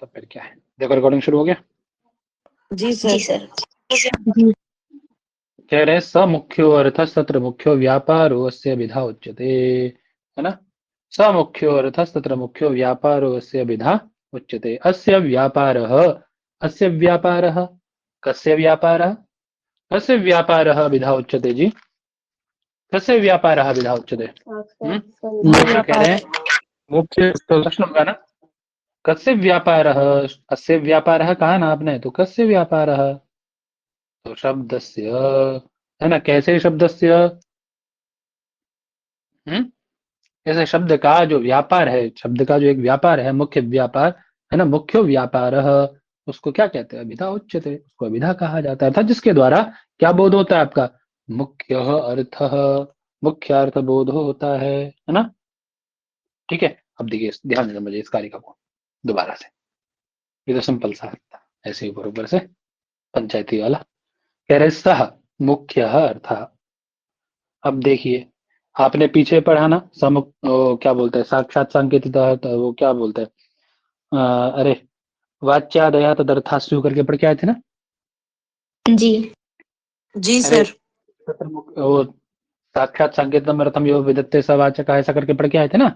तो फिर क्या है, देखो रिकॉर्डिंग शुरू हो गया। जी सर। कह रहे स मुख्यो अर्थस्तत्र मुख्यो व्यापारो अस्य विधा उच्यते, है ना। स मुख्यो अर्थस्तत्र मुख्यो व्यापारो अस्य विधा उच्यते। अस्य व्यापारः, अस्य व्यापारः, कस्य व्यापारः, कस्य व्यापारः विधा उच्यते जी, कस्य व्यापारः विधा उच्यते। कह रहे हैं मुख्य तो प्रश्न होगा ना, कस्य व्यापारः, अस्य व्यापारः कहा ना आपने, तो कस्य व्यापारः, तो शब्दस्य, है ना। कैसे शब्दस्य, ऐसे शब्द का जो व्यापार है, शब्द का जो एक व्यापार है, मुख्य व्यापार, है ना, मुख्य व्यापारः, उसको क्या कहते हैं, अभिधा उच्यते, उसको अभिधा कहा जाता है। अर्थात जिसके द्वारा क्या बोध होता है आपका, मुख्य अर्थ, मुख्य अर्थ बोध होता है ना। ठीक है, अब देखिए ध्यान देना मुझे इस कारिका को दोबारा से, ये तो सिंपल सा था, ऐसे ऊपर ऊपर से पंचायती वाला। कह रहे सह मुख्य अर्थ, अब देखिए आपने पीछे पढ़ा ना, क्या बोलते हैं, साक्षात सांकेतिक अर्थ, वो क्या बोलते हैं, अरे वाच्यादया तदर्थास्यु करके पढ़ के आए थे ना। जी अरे सर। वो साक्षात सांकेतिकम अर्थम यो विदत्ते सवाचक, ऐसा करके पढ़ के आए थे ना।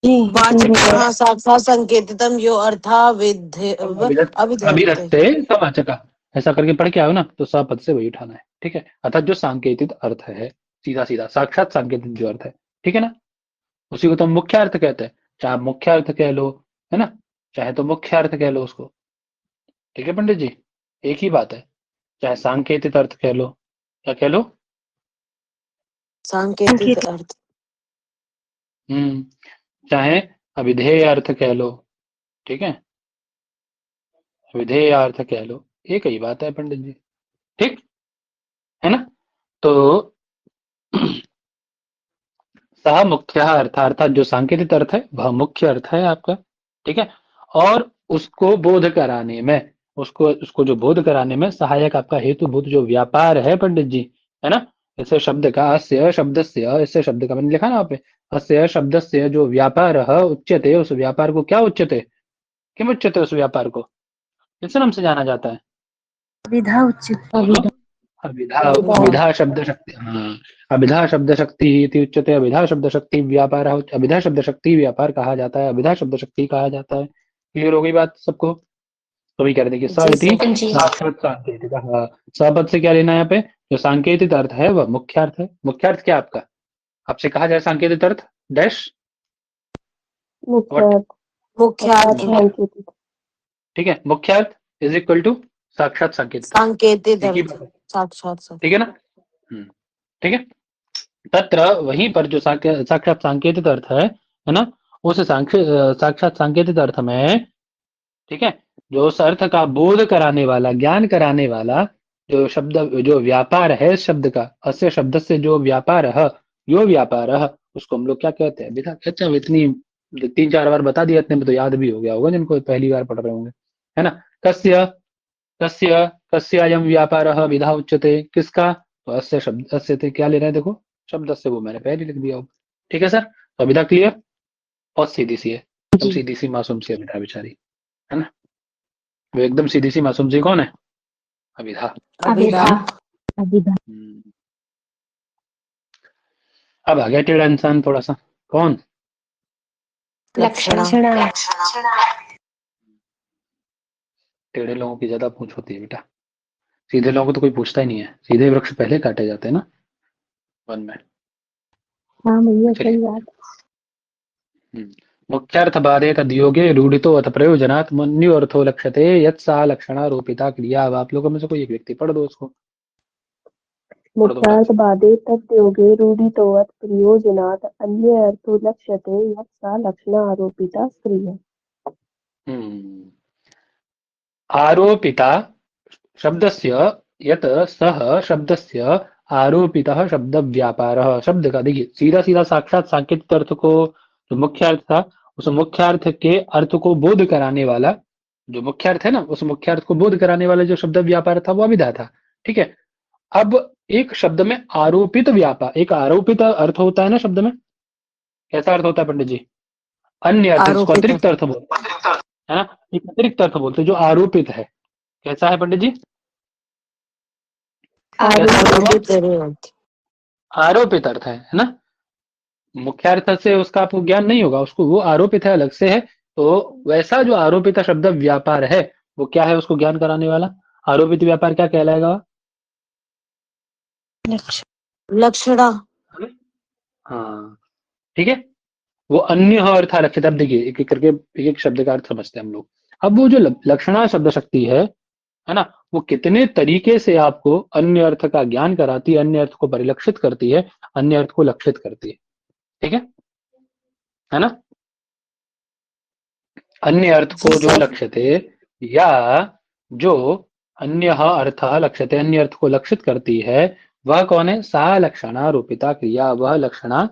वाचक साक्षात संकेतितम यो अर्था अभिधत्ते सवाचक, ऐसा करके पढ़ के आओ ना, तो सपद से वही उठाना है। ठीक है, अर्थात जो सांकेतिक अर्थ है, सीधा सीधा साक्षात सांकेतिक जो अर्थ है, ठीक है ना, उसी को तो हम मुख्य अर्थ कहते हैं। चाहे आप मुख्य अर्थ कह लो, है ना, चाहे तो मुख्य अर्थ कह लो उसको। ठीक है पंडित जी, एक ही बात है, चाहे सांकेतिक अर्थ कह लो, क्या कह लो, सांकेतिक अर्थ, चाहे अविधेय अर्थ कह लो, ठीक है, विधेय अर्थ कह लो, एक ही बात है पंडित जी, ठीक है ना। तो सह मुख्य अर्थ, अर्थात जो सांकेतिक अर्थ है वह मुख्य अर्थ है आपका। ठीक है, और उसको बोध कराने में, उसको जो बोध कराने में सहायक आपका हेतुभूत जो व्यापार है पंडित जी, है ना। ऐसे शब्द का, अस्य शब्दस्य, ऐसे शब्द का मैंने लिखा ना आप, अस्य शब्दस्य जो व्यापार उच्यते, उस व्यापार को क्या उच्यते, किम उच्यते, उस व्यापार को किस नाम से जाना जाता है, अभिधा उच्यते, अभिधा, अभिधा शब्द शक्ति, हाँ, अभिधा शब्द शक्ति इति उच्यते, अभिधा शब्द शक्ति व्यापार, अभिधा शब्द शक्ति व्यापार कहा जाता है, अभिधा शब्द शक्ति कहा जाता है। क्लियर हो गई बात सबको, तो भी कह रहे थे कि साक्षात सांकेतिक, हाँ, सपद से क्या लेना है यहाँ पे, जो सांकेतिक अर्थ है वह मुख्य अर्थ है। मुख्य अर्थ क्या आपका, आपसे कहा जाए सांकेतिक अर्थ डैश मुख्य अर्थ, ठीक है, मुख्य अर्थ इज इक्वल टू साक्षात सांकेतिक, सांकेतिक अर्थ, साक्षात, ठीक है ना। ठीक है, तत्र वहीं पर जो साक्षात सांकेतिक अर्थ है ना, उस साक्षात सांकेतिक अर्थ में, ठीक है, जो उस अर्थ का बोध कराने वाला, ज्ञान कराने वाला जो शब्द, जो व्यापार है इस शब्द का, अस्य शब्द से जो व्यापार है, यो व्यापार है, उसको हम लोग क्या कहते हैं, विधा कहते हैं। इतनी 3-4 बार बता दिया, इतने में तो याद भी हो गया होगा जिनको पहली बार पढ़ रहे होंगे, है ना। कस्य, कस्य, कस्य अयम व्यापारः विधा उच्यते, किसका, तो अस्य शब्द, अस्य से क्या ले रहे हैं, देखो शब्द से, वो मैंने पहले लिख दिया होगा। ठीक है सर, तो विधा क्लियर, बहुत सीधी सी है, एकदम सीधी सी मासूम सी विधा बेचारी, है ना। वो एकदम सीधी सी मासूम सी कौन है, अभिधा। अब आ गया टेढ़ा इंसान थोड़ा सा, कौन, लक्षणा। टेढ़े लोगों की ज्यादा पूछ होती है बेटा, सीधे लोगों को तो कोई पूछता ही नहीं है, सीधे वृक्ष पहले काटे जाते हैं ना वन में। हाँ भैया सही बात। मुख्यार्थबाधे तद्योगे रूढ़ितो अथ प्रयोजनात् मन्यु अर्थो लक्ष्यते यत् सा लक्षणा रूपिता क्रिया। अब आप लोगों में से कोई एक व्यक्ति पढ़ दो उसको। मुख्यार्थबाधे तद्योगे रूढ़ितोऽथ प्रयोजनात् अन्य अर्थो लक्ष्यते यत् सा लक्षणा आरोपिता क्रिया। आरोपिता शब्दस्य यत् सह शब्दस्य आरोपितः शब्द व्यापारः। शब्द का देखिए सीधा सीधा साक्षात सांकेतिक अर्थ को, जो मुख्य अर्थ था, उस मुख्य अर्थ के अर्थ को बोध कराने वाला जो मुख्य अर्थ है ना, उस मुख्य अर्थ को बोध कराने वाला जो शब्द व्यापार था वो अभिधा था। ठीक है, अब एक शब्द में आरोपित व्यापार, एक आरोपित अर्थ होता है ना शब्द में, कैसा अर्थ होता है पंडित जी, अन्य अर्थ, इसको अतिरिक्त अर्थ बोलते हैं। है ना। एक अतिरिक्त अर्थ बोलते हैं जो आरोपित है। कैसा है पंडित जी? कैसा है वो? आरोपित अर्थ। आरोपित अर्थ है ना। मुख्य अर्थ से उसका आपको ज्ञान नहीं होगा, उसको वो आरोपित है, अलग से है। तो वैसा जो आरोपित शब्द व्यापार है वो क्या है उसको ज्ञान कराने वाला? आरोपित व्यापार क्या कहलाएगा? लक्षणा। हाँ, ठीक है। वो अन्य अर्थ लक्षित। अब देखिए एक एक करके एक एक शब्द का अर्थ समझते हैं हम लोग। अब वो जो लक्षणा शब्द शक्ति है ना, वो कितने तरीके से आपको अन्य अर्थ का ज्ञान कराती है, अन्य अर्थ को परिलक्षित करती है, अन्य अर्थ को लक्षित करती है। ठीक है ना। अन्य अर्थ जी को जो सर। लक्ष्यते, या जो अन्य अर्थ लक्ष्यते, अन्य अर्थ को लक्षित करती है, वह कौन है? सा लक्षणा रूपिता क्रिया। वह लक्षणा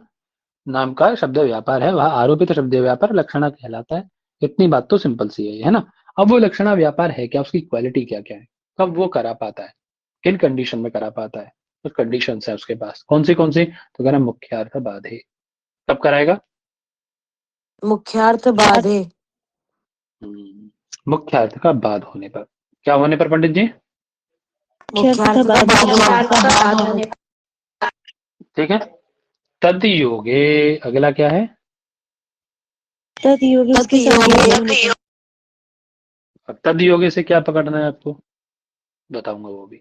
नाम का शब्द व्यापार है, वह आरोपित शब्द व्यापार लक्षणा कहलाता है। इतनी बात तो सिंपल सी है ना। अब वो लक्षणा व्यापार है क्या, उसकी क्वालिटी क्या क्या है, कब वो करा पाता है, किन कंडीशन में करा पाता है, कुछ कंडीशन है उसके पास। कौन सी? तो कहना मुख्य अर्थ बाधे। कब कराएगा? मुख्यार्थ बाधे। मुख्य अर्थ का बाध होने पर। क्या होने पर पंडित जी? मुख्यार्थ का बाध होने। ठीक है। तद योगे, अगला क्या है? तद योगे। अब तद योगे से क्या पकड़ना है आपको, बताऊंगा वो भी।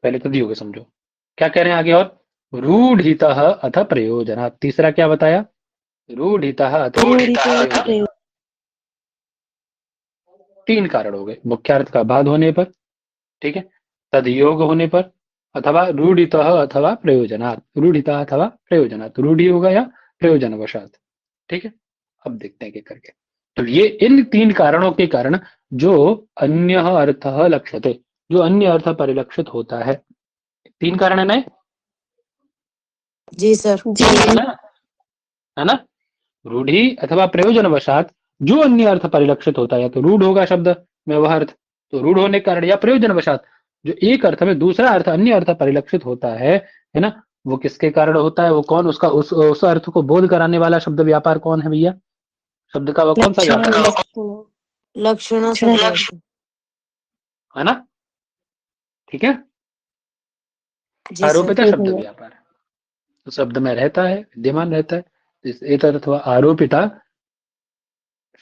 पहले तद योगे समझो। क्या कह रहे हैं आगे? और रूढ़ितः अथ प्रयोजना। तीसरा क्या बताया? रूढ़ितः अथ प्रयोजना। तीन कारण हो गए। मुख्यार्थ का बाध होने पर, ठीक है, तदयोग होने पर, अथवा रूढ़ितः अथवा प्रयोजनात्। रूढ़ितः अथवा प्रयोजनात्, रूढ़ी होगा या प्रयोजनवशात। ठीक है। अब देखते हैं क्या करके। तो ये इन तीन कारणों के कारण जो अन्य अर्थ लक्ष्यते, जो अन्य अर्थ परिलक्षित होता है। तीन कारण है ना? जी सर। है ना, है ना। रूढ़ी अथवा प्रयोजनवशात जो अन्य अर्थ परिलक्षित होता है, या तो रूढ़ होगा शब्द में वह अर्थ, तो रूढ़ होने के कारण, या प्रयोजनवशात जो एक अर्थ में दूसरा अर्थ अन्य अर्थ परिलक्षित होता है ना, वो किसके कारण होता है? वो कौन उसका उस अर्थ को बोध कराने वाला शब्द व्यापार कौन है भैया? शब्द का वो कौन सा व्यापार है? लक्षणा है ना। ठीक है। जी सर। आरोपिता शब्द व्यापार तो शब्द में रहता है, विद्यमान रहता है। एक अथवा आरोपिता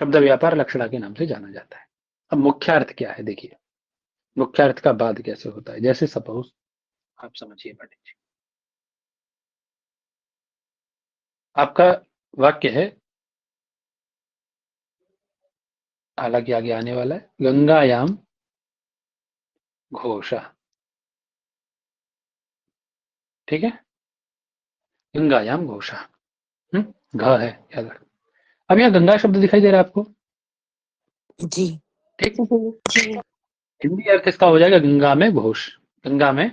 शब्द व्यापार लक्षणा के नाम से जाना जाता है। अब मुख्य अर्थ क्या है देखिए। मुख्य अर्थ का बाद कैसे होता है? जैसे सपोज आप समझिए पंडित जी, आपका वाक्य है, हालांकि आगे आने वाला है, गंगायाम घोषा। ठीक है। गंगायाम घोषा। घ है, याद रखो। अब यहाँ गंगा शब्द दिखाई दे रहा है आपको? जी। ठीक। हिंदी अर्थ इसका हो जाएगा गंगा में घोष। गंगा में,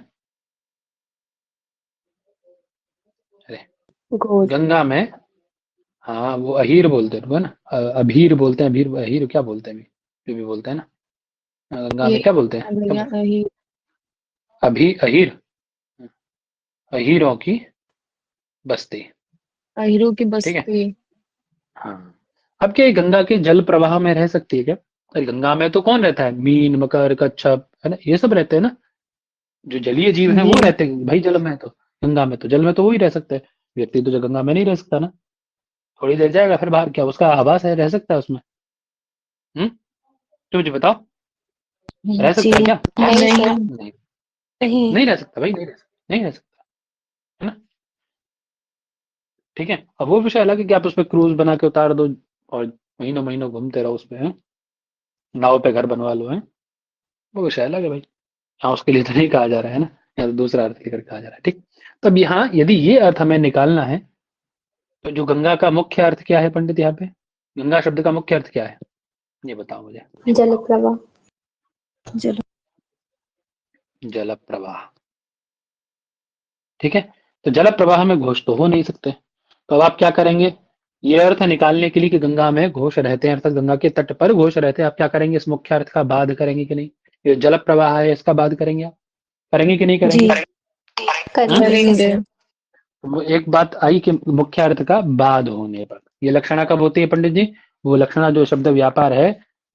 अरे गंगा में, हाँ वो अहीर बोलते हैं ना, अभीर बोलते हैं, अभीर अहीर क्या बोलते हैं अभी, जो भी बोलते हैं ना। गंगा में क्या बोलते हैं? अभी अहीर, अहीरों की बस्ती। अहिरों की ठीक है। बस्ती। हाँ। अब क्या ये गंगा के जल प्रवाह में रह सकती है क्या? अरे गंगा में तो कौन रहता है? मीन, मकर, कच्छप, है ना, ये सब रहते हैं ना। जो जलीय जीव हैं वो रहते हैं भाई जल में। तो गंगा में तो, जल में तो वो ही रह सकते हैं। व्यक्ति तो जो गंगा में नहीं रह सकता ना। थोड़ी देर जाएगा फिर बाहर, क्या उसका आवास है, रह सकता है उसमें? तो मुझे बताओ, रह सकता है क्या? नहीं, नहीं रह सकता भाई, नहीं रह सकता, नहीं रह सकता, है ना। ठीक है। अब वो विषय अलग है कि आप उस पर क्रूज बना के उतार दो और महीनों महीनों घूमते रहो उस पे, नाव पे घर बनवा लो, है वो विषय अलग है भाई। हाँ, उसके लिए तो नहीं कहा जा रहा है ना, या तो दूसरा अर्थ लेकर कहा जा रहा है। ठीक। तब यहाँ यदि ये अर्थ हमें निकालना है, तो जो गंगा का मुख्य अर्थ क्या है पंडित? यहाँ पे गंगा शब्द का मुख्य अर्थ क्या है, ये बताओ मुझे। जल प्रवाह। जल प्रवाह। ठीक है। तो जल प्रवाह में घोष तो हो नहीं सकते। तो अब आप क्या करेंगे? ये अर्थ निकालने के लिए कि गंगा में घोष रहते हैं, अर्थात गंगा के तट पर घोष रहते हैं, आप क्या करेंगे? इस मुख्य अर्थ का बाध करेंगे कि नहीं? ये जल प्रवाह है इसका बाध करेंगे आप? करेंगे कि नहीं करेंगे? करेंगे। वो एक बात आई कि मुख्य अर्थ का बाध होने पर। ये लक्षणा कब होती है पंडित जी? वो लक्षणा जो शब्द व्यापार है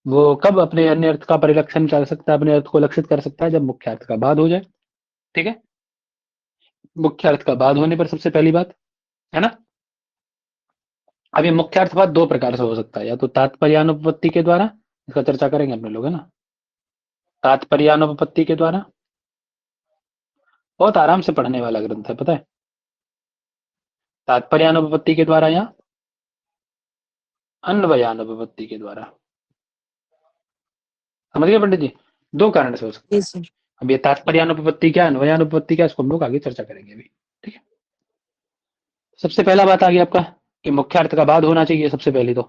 वो कब अपने अन्य अर्थ का परिलक्षण कर सकता है, अपने अर्थ को लक्षित कर सकता है? जब मुख्य अर्थ का बाद हो जाए। ठीक है, मुख्य अर्थ का बाद होने पर सबसे पहली बात, है ना। अब ये मुख्य अर्थवाद दो प्रकार से हो सकता है, या तो तात्पर्यानुपपत्ति के द्वारा, इसका चर्चा करेंगे अपने लोग, है ना। तात्पर्यानुपपत्ति के द्वारा, बहुत आराम से पढ़ने वाला ग्रंथ है, पता है। तात्पर्यानुपपत्ति के द्वारा या अन्वयानुपपत्ति के द्वारा। समझ गए पंडित जी? दो कारण से हो सकता जी है। सर। अब ये तात्पर्यानुपपत्ति क्या, अन्वयानुपपत्ति क्या, इसको हम लोग आगे चर्चा करेंगे अभी। ठीक है, सबसे पहला बात आ गई आपका कि मुख्य अर्थ का बाद होना चाहिए सबसे पहले, तो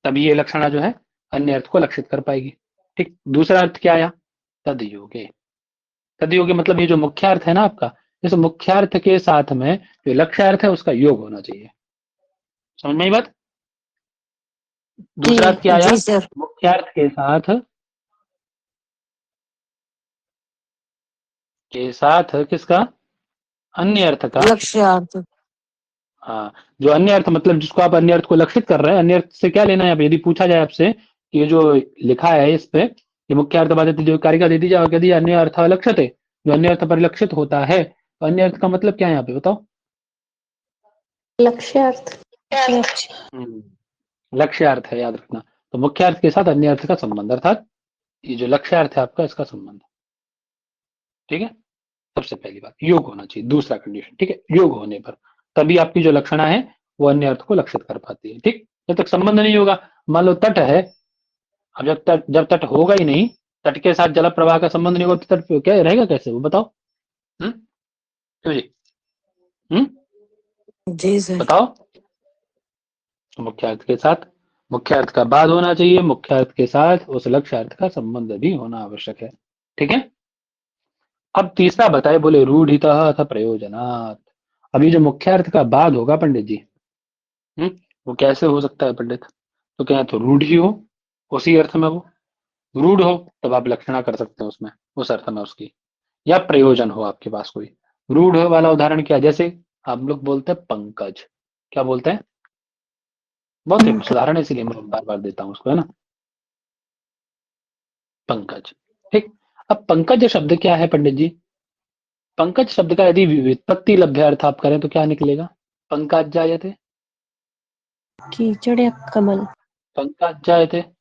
तभी ये लक्षणा जो है अन्य अर्थ को लक्षित कर पाएगी। ठीक, दूसरा अर्थ क्या आया? तदयोगे। तदयोगे मतलब ये जो मुख्य अर्थ है ना आपका, इस मुख्य अर्थ के साथ में जो लक्ष्य अर्थ है उसका योग होना चाहिए। समझ में आई बात? दूसरा अर्थ क्या आया? जी सर। मुख्य अर्थ के साथ किसका? अन्य अर्थ का। लक्ष्यार्थ। हाँ, जो अन्य अर्थ मतलब जिसको आप अन्य अर्थ को लक्षित कर रहे हैं, अन्य अर्थ से क्या लेना है? अब यदि पूछा जाए आपसे कि ये जो लिखा है इस पे, ये मुख्य अर्थ बाधित जो कारिका दे दी जाए, यदि अन्य अर्थ लक्षित है, जो अन्य अर्थ परिलक्षित होता है, तो अन्य अर्थ का मतलब क्या है यहाँ पे बताओ? लक्ष्यार्थ। लक्ष्य अर्थ है, याद रखना। तो मुख्य अर्थ के साथ अन्य अर्थ का संबंध, अर्थात ये जो लक्ष्य अर्थ है आपका, इसका संबंध। ठीक है, सबसे पहली बात योग होना चाहिए। दूसरा कंडीशन, ठीक है, योग होने पर तभी आपकी जो लक्षणा है वो अन्य अर्थ को लक्षित कर पाती है। ठीक, जब तक संबंध नहीं होगा, मान लो तट है, अब जब तट होगा ही नहीं, तट के साथ जल प्रवाह का संबंध नहीं होगा, तो तट पे क्या रहेगा, कैसे वो बताओ? क्यों जी? जी सर। बताओ। मुख्य अर्थ के साथ, मुख्य अर्थ का बाद होना चाहिए, मुख्य अर्थ के साथ उस लक्ष्य अर्थ का संबंध भी होना आवश्यक है। ठीक है, अब तीसरा बताए, बोले रूढ़ितः अथ प्रयोजनात्। अभी जो मुख्य अर्थ का बाद होगा पंडित जी, वो कैसे हो सकता है पंडित? तो क्या तो रूढ़ ही हो, उसी अर्थ में वो रूढ़ हो, तब आप लक्षणा कर सकते हैं उसमें, उस अर्थ में उसकी, या प्रयोजन हो आपके पास कोई। रूढ़ वाला उदाहरण क्या, जैसे आप लोग बोलते हैं पंकज, क्या बोलते हैं? बहुत फेमस उदाहरण है, इसीलिए मैं बार बार देता हूँ उसको, है ना, पंकज। ठीक, अब पंकज शब्द क्या है पंडित जी? पंकज शब्द का यदि व्युत्पत्ति लभ्य अर्थ आप करें तो क्या निकलेगा? पंकज जायते, कीचड़ या कमल। पंकज जायते, है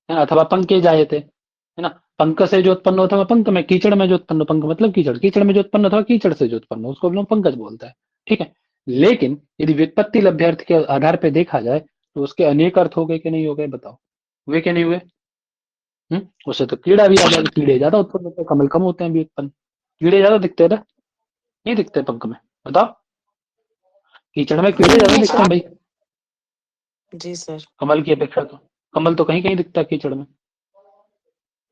ना, अथवा पंके जायते, है ना। पंक से जो उत्पन्न होता है पंक में, कीचड़ में जो उत्पन्न, पंक मतलब कीचड़, कीचड़ में जो उत्पन्न होता है कीचड़ से जो उत्पन्न हो, उसको हम लोग पंकज बोलता है। ठीक है, लेकिन यदि व्युत्पत्ति लभ्य अर्थ के आधार पर देखा जाए तो उसके अनेक अर्थ हो गए कि नहीं हो गए, बताओ, हुए कि नहीं हुए? उससे तो कीड़ा भी आ जाएगा, कीड़े ज्यादा उत्पन्न होते हैं, कमल कम होते हैं भी उत्पन्न, कीड़े ज्यादा दिखते हैं ना, नहीं दिखते पंख में, बताओ। कीचड़ में कीड़े ज्यादा दिखते हैं भाई, जी सर। कमल की अपेक्षा तो। कमल तो कहीं कहीं दिखता है कीचड़ में,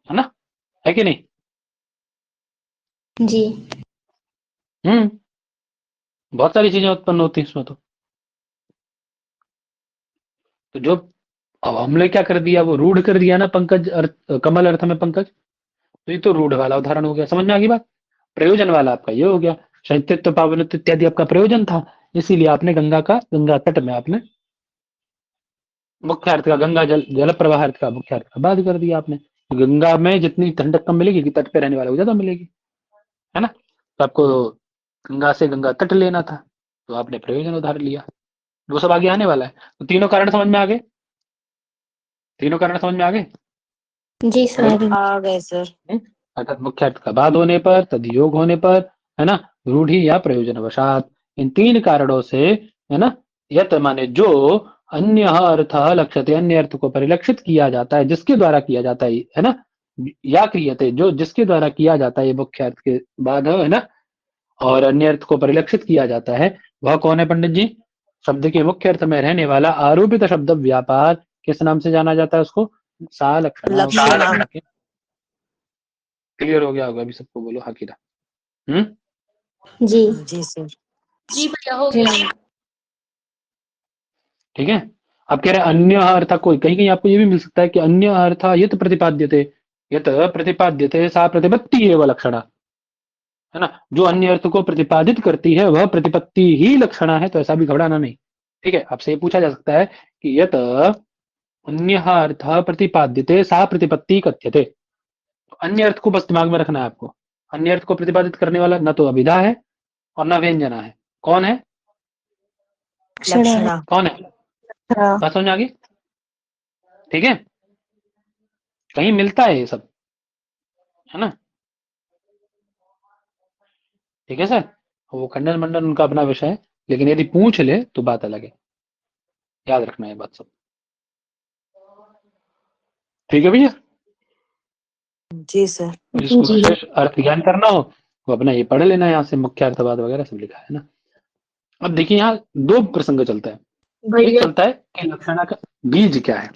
है ना, है कि नहीं? जी। हम्म, बहुत सारी चीजें उत्पन्न होती हैं इसमें तो जो, अब हमने क्या कर दिया, वो रूढ़ कर दिया ना, पंकज अर्थ, कमल अर्थ में पंकज, तो ये तो रूढ़ वाला उदाहरण हो गया। समझ में आ गई बात? प्रयोजन वाला आपका ये हो गया, शैत्यत्व पावनत्व इत्यादि आपका प्रयोजन था, इसीलिए आपने गंगा का, गंगा तट में आपने मुख्य अर्थ का, गंगा जल प्रवाह अर्थ का मुख्य अर्थ का बाद कर दिया आपने। गंगा में जितनी ठंडक कम मिलेगी कि तट पे रहने वाले को ज्यादा मिलेगी, है ना। तो आपको गंगा से गंगा तट लेना था, तो आपने प्रयोजन उधार लिया। वो सब आगे आने वाला है। तो तीनों कारण समझ में आ गए? तीनों कारण समझ में आ गए? जी सर। आ गए सर। अर्थात मुख्य अर्थ का बाद होने पर, तदयोग होने पर, है ना, रूढ़ी या प्रयोजन वशात, इन तीन कारणों से, है ना, यत माने जो अन्य अर्थ लक्ष्यते, अन्य अर्थ को परिलक्षित किया जाता है, जिसके द्वारा किया जाता है ना, या क्रियते, जो जिसके द्वारा किया जाता है मुख्य अर्थ के बाद, है ना, और अन्य अर्थ को परिलक्षित किया जाता है, वह कौन है पंडित जी? शब्द के मुख्य अर्थ में रहने वाला आरोपित शब्द व्यापार, किस नाम से जाना जाता है उसको? सा लक्षणा। लक्षणा। क्लियर हो गया होगा अभी सबको? बोलो हाँ की ना। जी। जी सर। जी भैया हो गया। ठीक है, अब कह रहे हैं अन्य अर्थ, कोई कहीं कहीं आपको ये भी मिल सकता है कि अन्य अर्थ यत प्रतिपाद्यते, यत प्रतिपाद्यते सा प्रतिपत्ति एवं लक्षणा, है ना, जो अन्य अर्थ को प्रतिपादित करती है वह प्रतिपत्ति ही लक्षणा है, तो ऐसा भी घबराना नहीं। ठीक है, आपसे ये पूछा जा सकता है कि यत अन्यः अर्थः प्रतिपाद्यते सा प्रतिपत्ति कथ्यते। तो अन्य अर्थ को बस दिमाग में रखना है आपको। अन्य अर्थ को प्रतिपादित करने वाला न तो अभिधा है और न व्यंजना है। कौन है? लक्षणा। कौन है? बात समझ आ गई? ठीक है, कहीं मिलता है ये सब, है ना? ठीक है सर, वो खंडन मंडन उनका अपना विषय है, लेकिन यदि पूछ ले तो बात अलग है। याद रखना है बात सब। ठीक है भैया। जी सर। और जिसको जी विशेष अर्थ ज्ञान करना हो वो अपना ये पढ़ लेना, यहाँ से मुख्य अर्थवाद वगैरह सब लिखा है ना। अब देखिए यहाँ दो प्रसंग चलता है। एक भैया चलता है कि लक्षणा का बीज क्या है।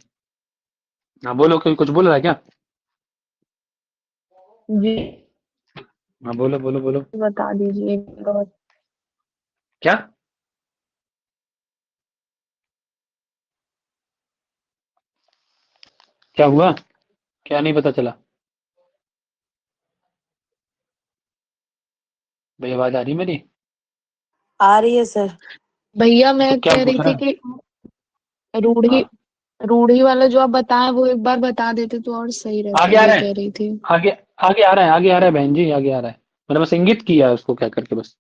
हाँ बोलो, कोई कुछ बोल रहा है क्या? जी हाँ बोलो बोलो बोलो। बता दीजिए एक बार। क्या? क्या हुआ? क्या नहीं पता चला? भाई आवाज आ रही मेरी? आ रही है सर। भैया तो मैं क्या कह रही पूछ थी रहा है? कि रूढ़ी हाँ, रूढ़ी वाला जो आप बताएं वो एक बार बता देते तो और सही रहता, आगे आ ये रहा है, कह रही थी। आगे आगे आ रहा है, आगे आ रहा है बहन जी, आगे आ रहा है। मैंने बस इंगित किया है उसको, क्या करके बस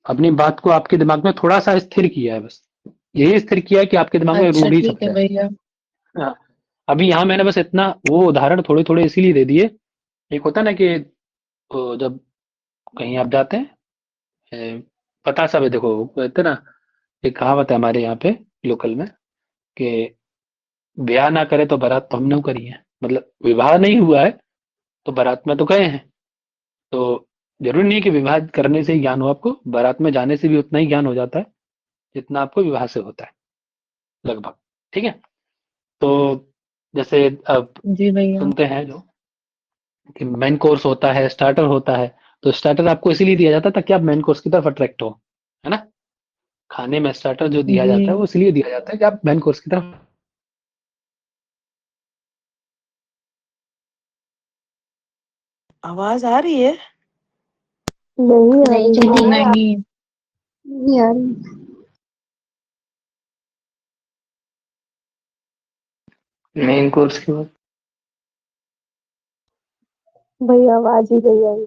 अपनी बात को आपके दिमाग में थोड़ा सा स्थिर किया है बस। यही स्थिर किया है कि आपके दिमाग में अच्छा रूढ़ी ठीक शब्द है है। भैया। हाँ, अभी यहाँ मैंने बस इतना वो उदाहरण थोड़े थोड़े इसीलिए दे दिए। एक होता है ना कि जब कहीं आप जाते हैं, पता सब है, देखो कहते हैं ना, एक कहावत है हमारे यहाँ पे लोकल में कि ब्याह ना करे तो बारात तो हमने करी है। मतलब विवाह नहीं हुआ है तो बारात में तो गए हैं। तो जरूरी नहीं है कि विवाह करने से ही ज्ञान हो, आपको बारात में जाने से भी उतना ही ज्ञान हो जाता है जितना आपको विवाह से होता है, लगभग। ठीक है, तो जैसे अब जी भैया। सुनते हैं जो कि मेन कोर्स होता है, स्टार्टर होता है। तो स्टार्टर आपको इसीलिए दिया जाता है ताकि आप मेन कोर्स की तरफ अट्रैक्ट हो, है ना? खाने में स्टार्टर जो दिया जाता है जी वो इसलिए दिया जाता है कि आप मेन कोर्स की तरफ। आवाज आ रही है? नहीं आ नहीं रही दीदी है। नहीं। नहीं आ रही मेन कोर्स की बात। भैया, आवाज ही नहीं आई।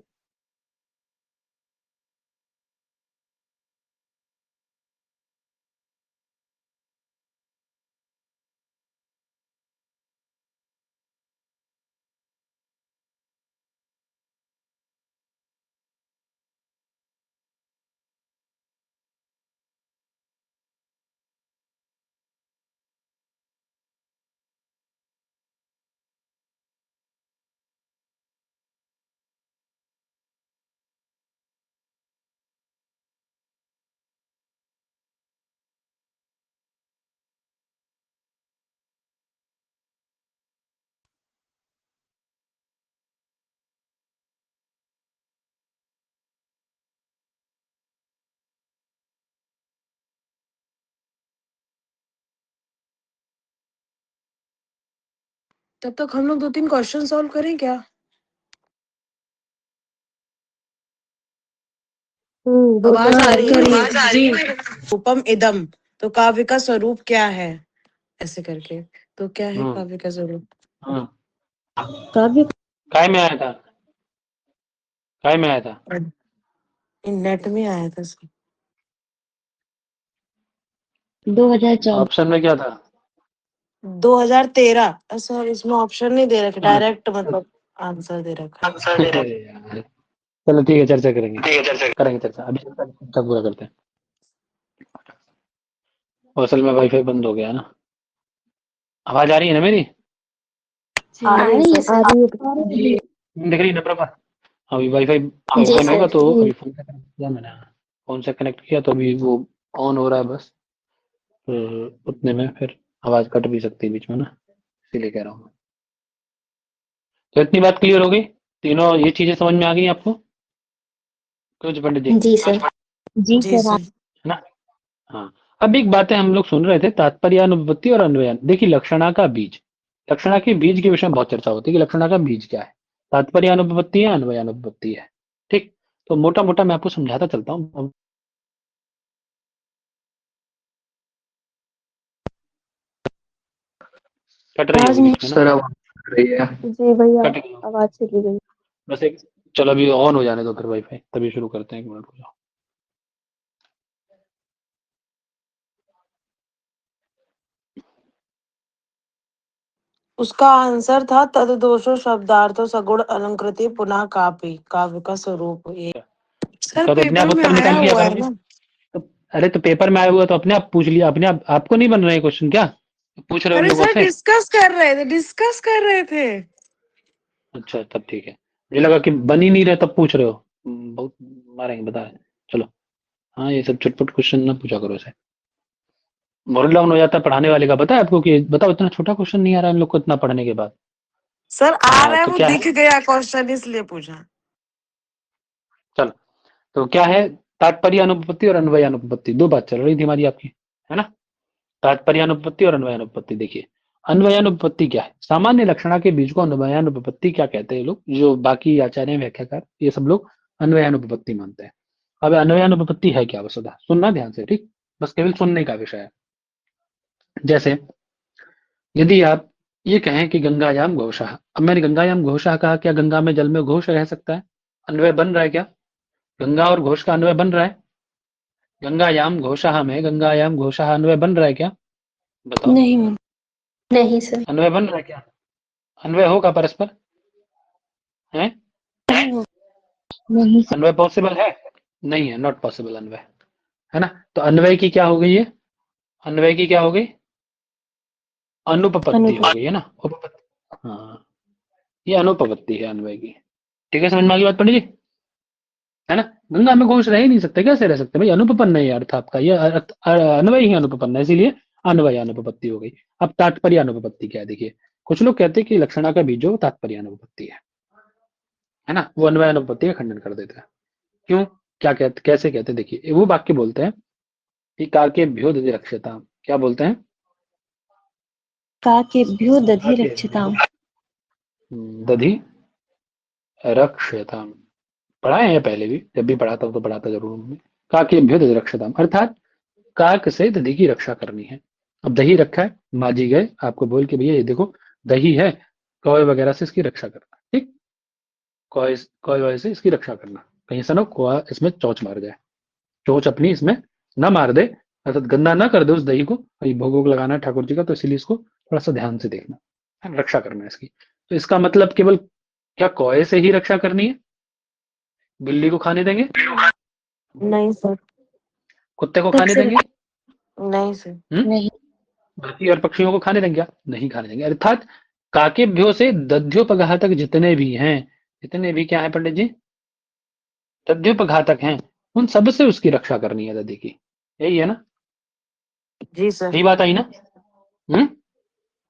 तब तक हम लोग 2-3 क्वेश्चन सॉल्व करें क्या? आवाज बोलिए आ रही है? करिए आवाज आ रही है? रूपम इदम। तो काव्य का स्वरूप क्या है? ऐसे करके। तो क्या है हम्म काव्य का स्वरूप? हम्म काव्य। काय में आया था? काय में आया था? नेट में आया था सर। 2014। ऑप्शन में क्या था? 2013। सर इसमें ऑप्शन नहीं दे रखे, हाँ। डायरेक्ट मतलब आंसर दे रखा है। अरे यार, चलो ठीक है, चर्चा करेंगे, करेंगे चर्चा। अभी चर्चा पूरा करते हैं। और असल में वाईफाई बंद हो गया है ना। आवाज आ रही है ना मेरी? आ आ रही है रही है सर। आ सर। रही है। जी देख रही है ना प्रभा? अभी वाईफाई जी ओपन होगा सर। तो अभी फोन से कनेक्ट किया मैंने। फोन से कनेक्ट किया तो अभी वो ऑन हो रहा है बस। उतने में फिर आवाज कट भी सकती है बीच में ना, इसीलिए कह रहा हूँ। तो इतनी बात क्लियर हो गई, तीनों ये चीजें समझ में आ गई आपको? कुछ पंडित जी, है जी सर। जी जी सर। सर। ना? हाँ। अब एक बातें हम लोग सुन रहे थे, तात्पर्यानुपत्ति और अन्वयन। देखिए लक्षणा का बीज, लक्षणा के बीज के विषय में बहुत चर्चा होती है कि लक्षणा का बीज क्या है, तात्पर्यानुपत्ति है, अन्वयानुपत्ति है। ठीक, तो मोटा मोटा मैं आपको समझाता चलता हूँ। कट रही आवाज होगी नहीं बीच में ना, सर आवाज आ रही है। जी भैया, कट गई। आवाज चली गई। बस एक, चलो अभी ऑन हो जाने दो फिर वाईफाई, तभी शुरू करते हैं, 1 मिनट हो जाओ। उसका आंसर था तद दोषो शब्दार्थो सगुण अलंकृति पुनः कापी, काव्य का स्वरूप ये। सर इसका तो अपने आप पेपर में उत्तर आया निकाल लिया हुआ है करोगे। ना। तो अरे तो पेपर में आया हुआ तो अपने आप पूछ लिया, अपने आप, आपको नहीं बन रहे क्वेश्चन क्या, पूछ रहे हो अरे लोगों सर से? डिस्कस कर रहे थे। अच्छा तब ठीक है, मुझे लगा कि बन ही नहीं रहे तब पूछ रहे हो। बहुत मारेंगे, बता रहे। चलो, हाँ ये सब चटपट क्वेश्चन ना पूछा करो इसे, मोरल डाउन हो जाता है पढ़ाने वाले का। पता है आपको कि बताओ इतना छोटा क्वेश्चन नहीं आ रहा है इन लोग को इतना पढ़ने के बाद। सर आ हाँ रहा है, तो वो क्या है, दिख गया क्वेश्चन इसलिए पूछा। चलो तो क्या है, तात्पर्य अनुपपत्ति और अन्वय अनुपपत्ति, दो बात चल रही थी हमारी आपकी, है ना। तात्पर्य अनुपपत्ति और अन्वय अनुपपत्ति। देखिए अन्वय अनुपपत्ति क्या है, सामान्य लक्षणा के बीज को अन्वय अनुपपत्ति क्या कहते हैं, ये लोग जो बाकी आचार्य व्याख्याकार ये सब लोग अन्वय अनुपपत्ति मानते हैं। अब अन्वय अनुपपत्ति है क्या, बस सुनना ध्यान से, ठीक, बस केवल सुनने का विषय है। जैसे यदि आप ये कहें कि गंगायाम घोषः, अब मैंने गंगायाम घोषः कहा, क्या गंगा में जल में घोष रह सकता है, अन्वय बन रहा है क्या, गंगा और घोष का अन्वय बन रहा है, गंगायाम घोषः में गंगायाम घोषः अन्वय बन रहा है क्या, बताओ। नहीं मैम, नहीं सर, अन्वय बन रहा है क्या, अन्वय होगा परस्पर, है नहीं सर, अन्वय पॉसिबल है, नहीं है, नॉट पॉसिबल अन्वय, है ना। तो अन्वय की क्या हो गई है, अन्वय की क्या हो गई, अनुपपत्ति हो गई है ना, उपपत्ति, हाँ ये अनुपपत्ति है अन्वय की। ठीक है, समझ में आ गई बात पंडित जी, है ना। गंगा में घोष रह ही नहीं सकते, कैसे रह सकते भाई, अनुपपन्न है ये अर्थ आपका, ये अन्वय ही अनुपपन्न है, इसीलिए अन्वय अनुपपत्ति हो गई। अब तात्पर्य अनुपपत्ति क्या है, देखिए कुछ लोग कहते हैं कि लक्षणा का बीज जो तात्पर्य अनुपपत्ति है ना, वो अन्वय अनुपपत्ति का खंडन कर देता है। क्यों, क्या कहते, कैसे कहते हैं, देखिए वो वाक्य बोलते हैं कि काकेभ्यो दधि रक्षताम, क्या बोलते हैं, काकेभ्यो दधि काकेभ्यो रक्षताम। दधि रक्षताम, पढ़ाए हैं पहले भी, जब भी पढ़ाता हूँ तो पढ़ाता जरूर हूँ। काकेभ्यो दधि रक्षताम अर्थात काक से दधि की रक्षा करनी है। अब दही रखा है, माजी गए आपको बोल के भैया ये देखो दही है, कौवे वगैरह से इसकी रक्षा करना, ठीक, कौवे कौवे से इसकी रक्षा करना, कहीं से ना कौवा इसमें चोंच मार जाए, चोंच अपनी इसमें न मार दे, अर्थात गंदा ना कर दे उस दही को, भाई भोग वोग लगाना है ठाकुर जी का, तो इसलिए इसको थोड़ा सा ध्यान से देखना है, रक्षा करना है इसकी। तो इसका मतलब केवल क्या कौवे से ही रक्षा करनी है, बिल्ली को खाने देंगे, नहीं सर, कुत्ते को तब खाने से देंगे, नहीं सर, नहीं, बाकी और पक्षियों को खाने देंगे क्या, नहीं खाने देंगे। अर्थात काकेभ्यो से दध्योपघातक जितने भी हैं, जितने भी क्या है पंडित जी, दध्योपघातक हैं, उन सब से उसकी रक्षा करनी है दधि की, यही है ना, जी सर, यही बात आई ना। हम्म,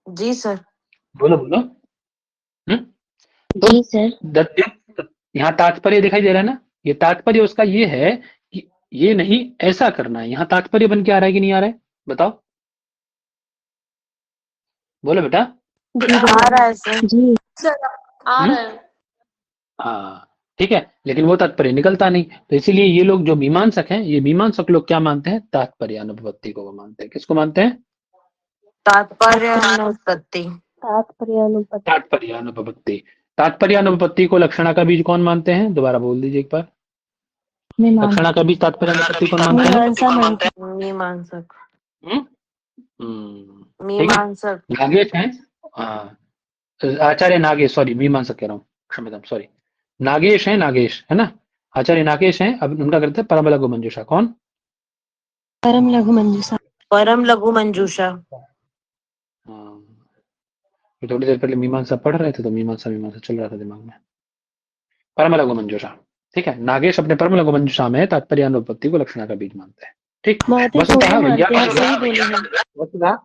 जी सर, बोलो बोलो। हम्म, तो जी सर, दध्य, यहाँ तात्पर्य दिखाई दे रहा है ना, ये तात्पर्य उसका ये है कि ये नहीं ऐसा करना है, यहाँ तात्पर्य बन के आ रहा है कि नहीं आ रहा है, बताओ, बोलो बेटा। जी आ भैया, रहा है सर। जी आ हम्म, रहा है। हाँ ठीक है, लेकिन वो तात्पर्य निकलता नहीं, तो इसीलिए ये लोग जो मीमांसक हैं, ये मीमांसक लोग क्या मानते हैं, तात्पर्य अनुपपत्ति को वो मानते हैं, किसको मानते हैं, तात्पर्य तात्पर्य अनुत्पत्ति। तात्पर्यानुपत्ति। तात्पर्य अनुपपत्ति। तात्पर्य अनुपपत्ति को लक्षणा का बीज कौन मानते हैं, दोबारा बोल दीजिए एक बार, लक्षणा का बीज तात्पर्य अनुपपत्ति कौन मानते हैं, मीमांसा मानते मीमांसक, हम्म, ठीक है, मीमांसक। नागेश हैं, हाँ आचार्य नागेश, सॉरी मीमांसक कह रहा हूँ, क्षम्यताम सॉरी, नागेश है, नागेश है ना, आचार्य नागेश हैं, अब उनका करते हैं परम लघु मंजूषा, कौन, परम लघु मंजूषा। परम लघु मंजूषा। हाँ ये थोड़ी देर पहले मीमांसा पढ़ रहे थे तो मीमांसा मीमांसा चल रहा था दिमाग में, परम लघु मंजूषा, ठीक है, नागेश अपने परम लघु मंजूषा में तात्पर्य अनुपपत्ति को लक्षणा का बीज मानते हैं, ठीक। माते वस्तुतः दोनों मानते हैं, वैयाकरण, सही बोले हैं। वस्तुतः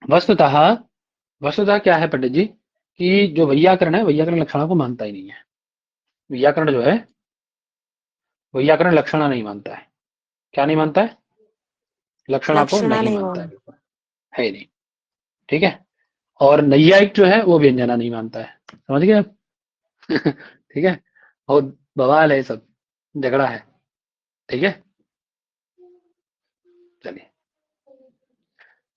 वस्तुतः वस्तुतः क्या है पंडित जी, कि जो वैयाकरण है, वैयाकरण लक्षणा को मानता ही नहीं है, व्याकरण जो है वैयाकरण लक्षणा नहीं मानता है, क्या नहीं मानता है, लक्षणा को लक्षणा नहीं नहीं मानता है, होना। बिल्कुल है ही नहीं, ठीक है। और नैयायिक जो है वो व्यंजना नहीं मानता है, समझ गए आप ठीक है, और बवाल है सब, झगड़ा है, ठीक है, चलिए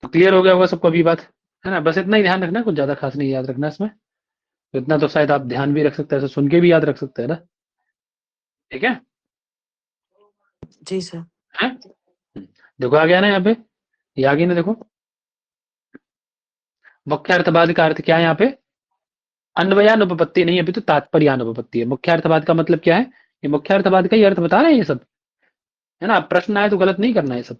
तो क्लियर हो गया होगा सबको अभी बात। है ना। बस इतना ही ध्यान रखना, कुछ ज्यादा खास नहीं याद रखना इसमें। तो इतना तो शायद आप ध्यान भी रख सकते हैं, ऐसे सुन के भी याद रख सकते हैं ना। ठीक है। जी सर। हैं? देखो आ गया ना यहाँ पे, ये आ गई ना देखो। मुख्यार्थवाद का अर्थ क्या है यहाँ पे? अन्वयानुपपत्ति नहीं, अभी तो तात्पर्यानुपपत्ति है। मुख्यार्थवाद का मतलब क्या है? ये मुख्यार्थवाद का ही अर्थ बता रहे हैं ये सब, है ना। प्रश्न आए तो गलत नहीं करना है सब,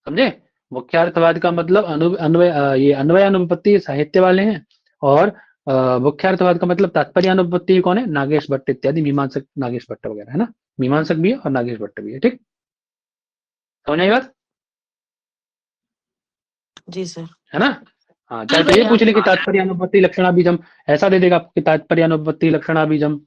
समझे। मुख्यार्थवाद का मतलब ये अन्वयानुपपत्ति साहित्य वाले हैं, और मुख्यार्थवाद का मतलब तात्पर्यानुपपत्ति कौन है? नागेश भट्ट इत्यादि मीमांसक, नागेश भट्ट वगैरह, है ना। मीमांसक भी है और नागेश भट्ट भी है। ठीक, समझ आई बात? जी सर। है ना। हाँ, चाहे तो ये पूछ ले कि तात्पर्यानुपपत्ति लक्षणाबीजम, ऐसा दे देगा आपको कि तात्पर्यानुपपत्ति लक्षणाबीजम,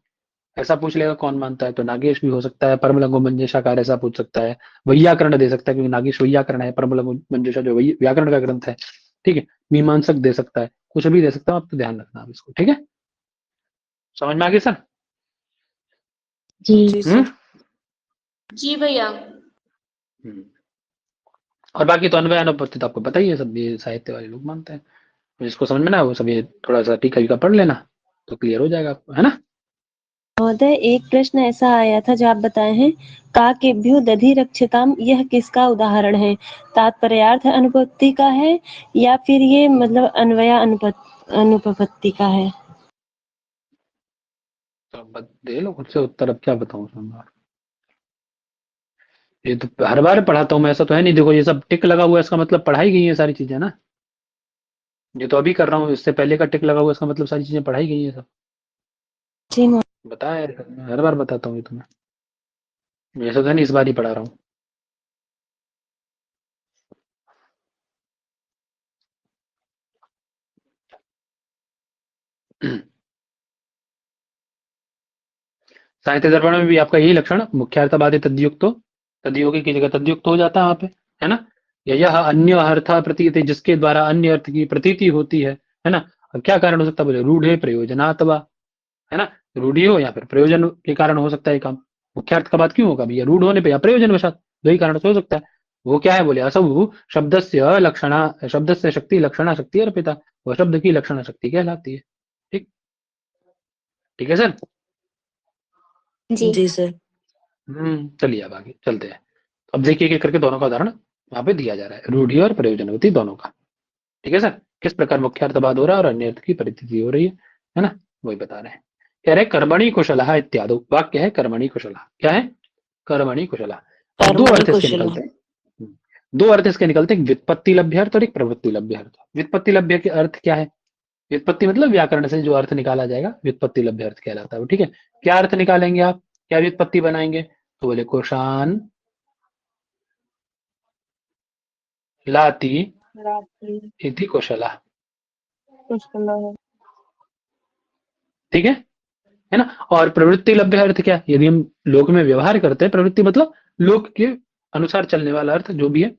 ऐसा पूछ लेगा कौन मानता है, तो नागेश भी हो सकता है। परमलंगो मंजेशाकार ऐसा पूछ सकता है। वैयाकरण दे सकता है, क्योंकि नागेश वैयाकरण है, परमलंगो मंजेशा जो व्याकरण का ग्रंथ है। ठीक है। मीमांसक दे सकता है, कुछ भी दे सकता है, आप तो ध्यान रखना आप इसको। ठीक है, समझ में आ गया सर? जी जी हम्म सर। जी भैया। और बाकी तो अन्वय अनुपस्थित तो आपको पता ही है, सब ये साहित्य वाले लोग मानते हैं। जिसको समझ में ना, वो सब ये थोड़ा सा टीका वीका पढ़ लेना, तो क्लियर हो जाएगा आपको, है ना। महोदय, एक प्रश्न ऐसा आया था जो आप बताए हैं, काकेभ्यो दधि रक्षताम, यह किसका उदाहरण है? तात्पर्यार्थ अनुपत्ति का है या फिर ये मतलब अन्वया अनुपपत्ति का है? तो दे लो खुद से उत्तर, अब क्या बताऊं इसमें। ये तो हर बार पढ़ाता हूँ मैं, ऐसा तो है नहीं। देखो ये सब टिक लगा हुआ है, इसका मतलब पढ़ाई गई है सारी चीजें ना। ये तो अभी कर रहा हूँ, इससे पहले का टिक लगा हुआ है, इसका मतलब सारी चीजें पढ़ाई गई है सब। जी बताया हर बार बताता हूँ ये तुम्हें, ऐसा तो है नहीं इस बार ही पढ़ा रहा हूँ। साहित्य दर्पण में भी आपका यही लक्षण, मुख्यार्थवादी तद्युक्तो, तद्योगी की जगह तद्युक्त हो जाता है वहां पे, है ना। या यह अन्य अर्थ प्रतीत, जिसके द्वारा अन्य अर्थ की प्रतीति होती है ना। अब क्या कारण हो सकता है? बोले रूढ़े प्रयोजनात्वा, है ना। रूढ़ी हो या फिर प्रयोजन के कारण हो सकता है ये काम। मुख्यार्थ का बात क्यों होगा भैया? रूढ़ होने पे या प्रयोजन वशात, दो ही कारण से हो सकता है। वो क्या है? बोले असौ शब्दस्य लक्षणा, शब्दस्य शक्ति लक्षणा शक्ति अर्पिता, वह शब्द की लक्षणा शक्ति कहलाती है। ठीक, ठीक है सर। जी। जी सर। चलिए अब आगे चलते हैं। अब देखिए एक करके दोनों का उदाहरण वहां पे दिया जा रहा है, रूढ़ी और प्रयोजनवती दोनों का। ठीक है सर। किस प्रकार मुख्यार्थवाद हो रहा है और अन्य अर्थ की परिस्थिति हो रही है ना, वही बता रहे हैं। कह रहे कर्मणि कुशलः इत्यादि, वाक्य है कर्मणि कुशलः। क्या है? कर्मणि कुशलः। और दो कर्मणि अर्थ इसके कुशलः। निकलते हैं। दो अर्थ इसके निकलते हैं, व्युत्पत्ति लभ्य अर्थ और एक प्रवृत्ति लभ्य अर्थ। व्युत्पत्ति लभ्य के अर्थ क्या है? व्युत्पत्ति मतलब व्याकरण से जो अर्थ निकाला जाएगा, व्युत्पत्ति लभ्य अर्थ कहलाता है वो। ठीक है। क्या अर्थ निकालेंगे आप, क्या व्युत्पत्ति बनाएंगे? तो बोले कुशान लाती इति कुशला। ठीक है ना। और प्रवृत्ति लभ्य अर्थ क्या है? यदि हम लोक में व्यवहार करते हैं, प्रवृत्ति मतलब लोक के अनुसार चलने वाला अर्थ जो भी है।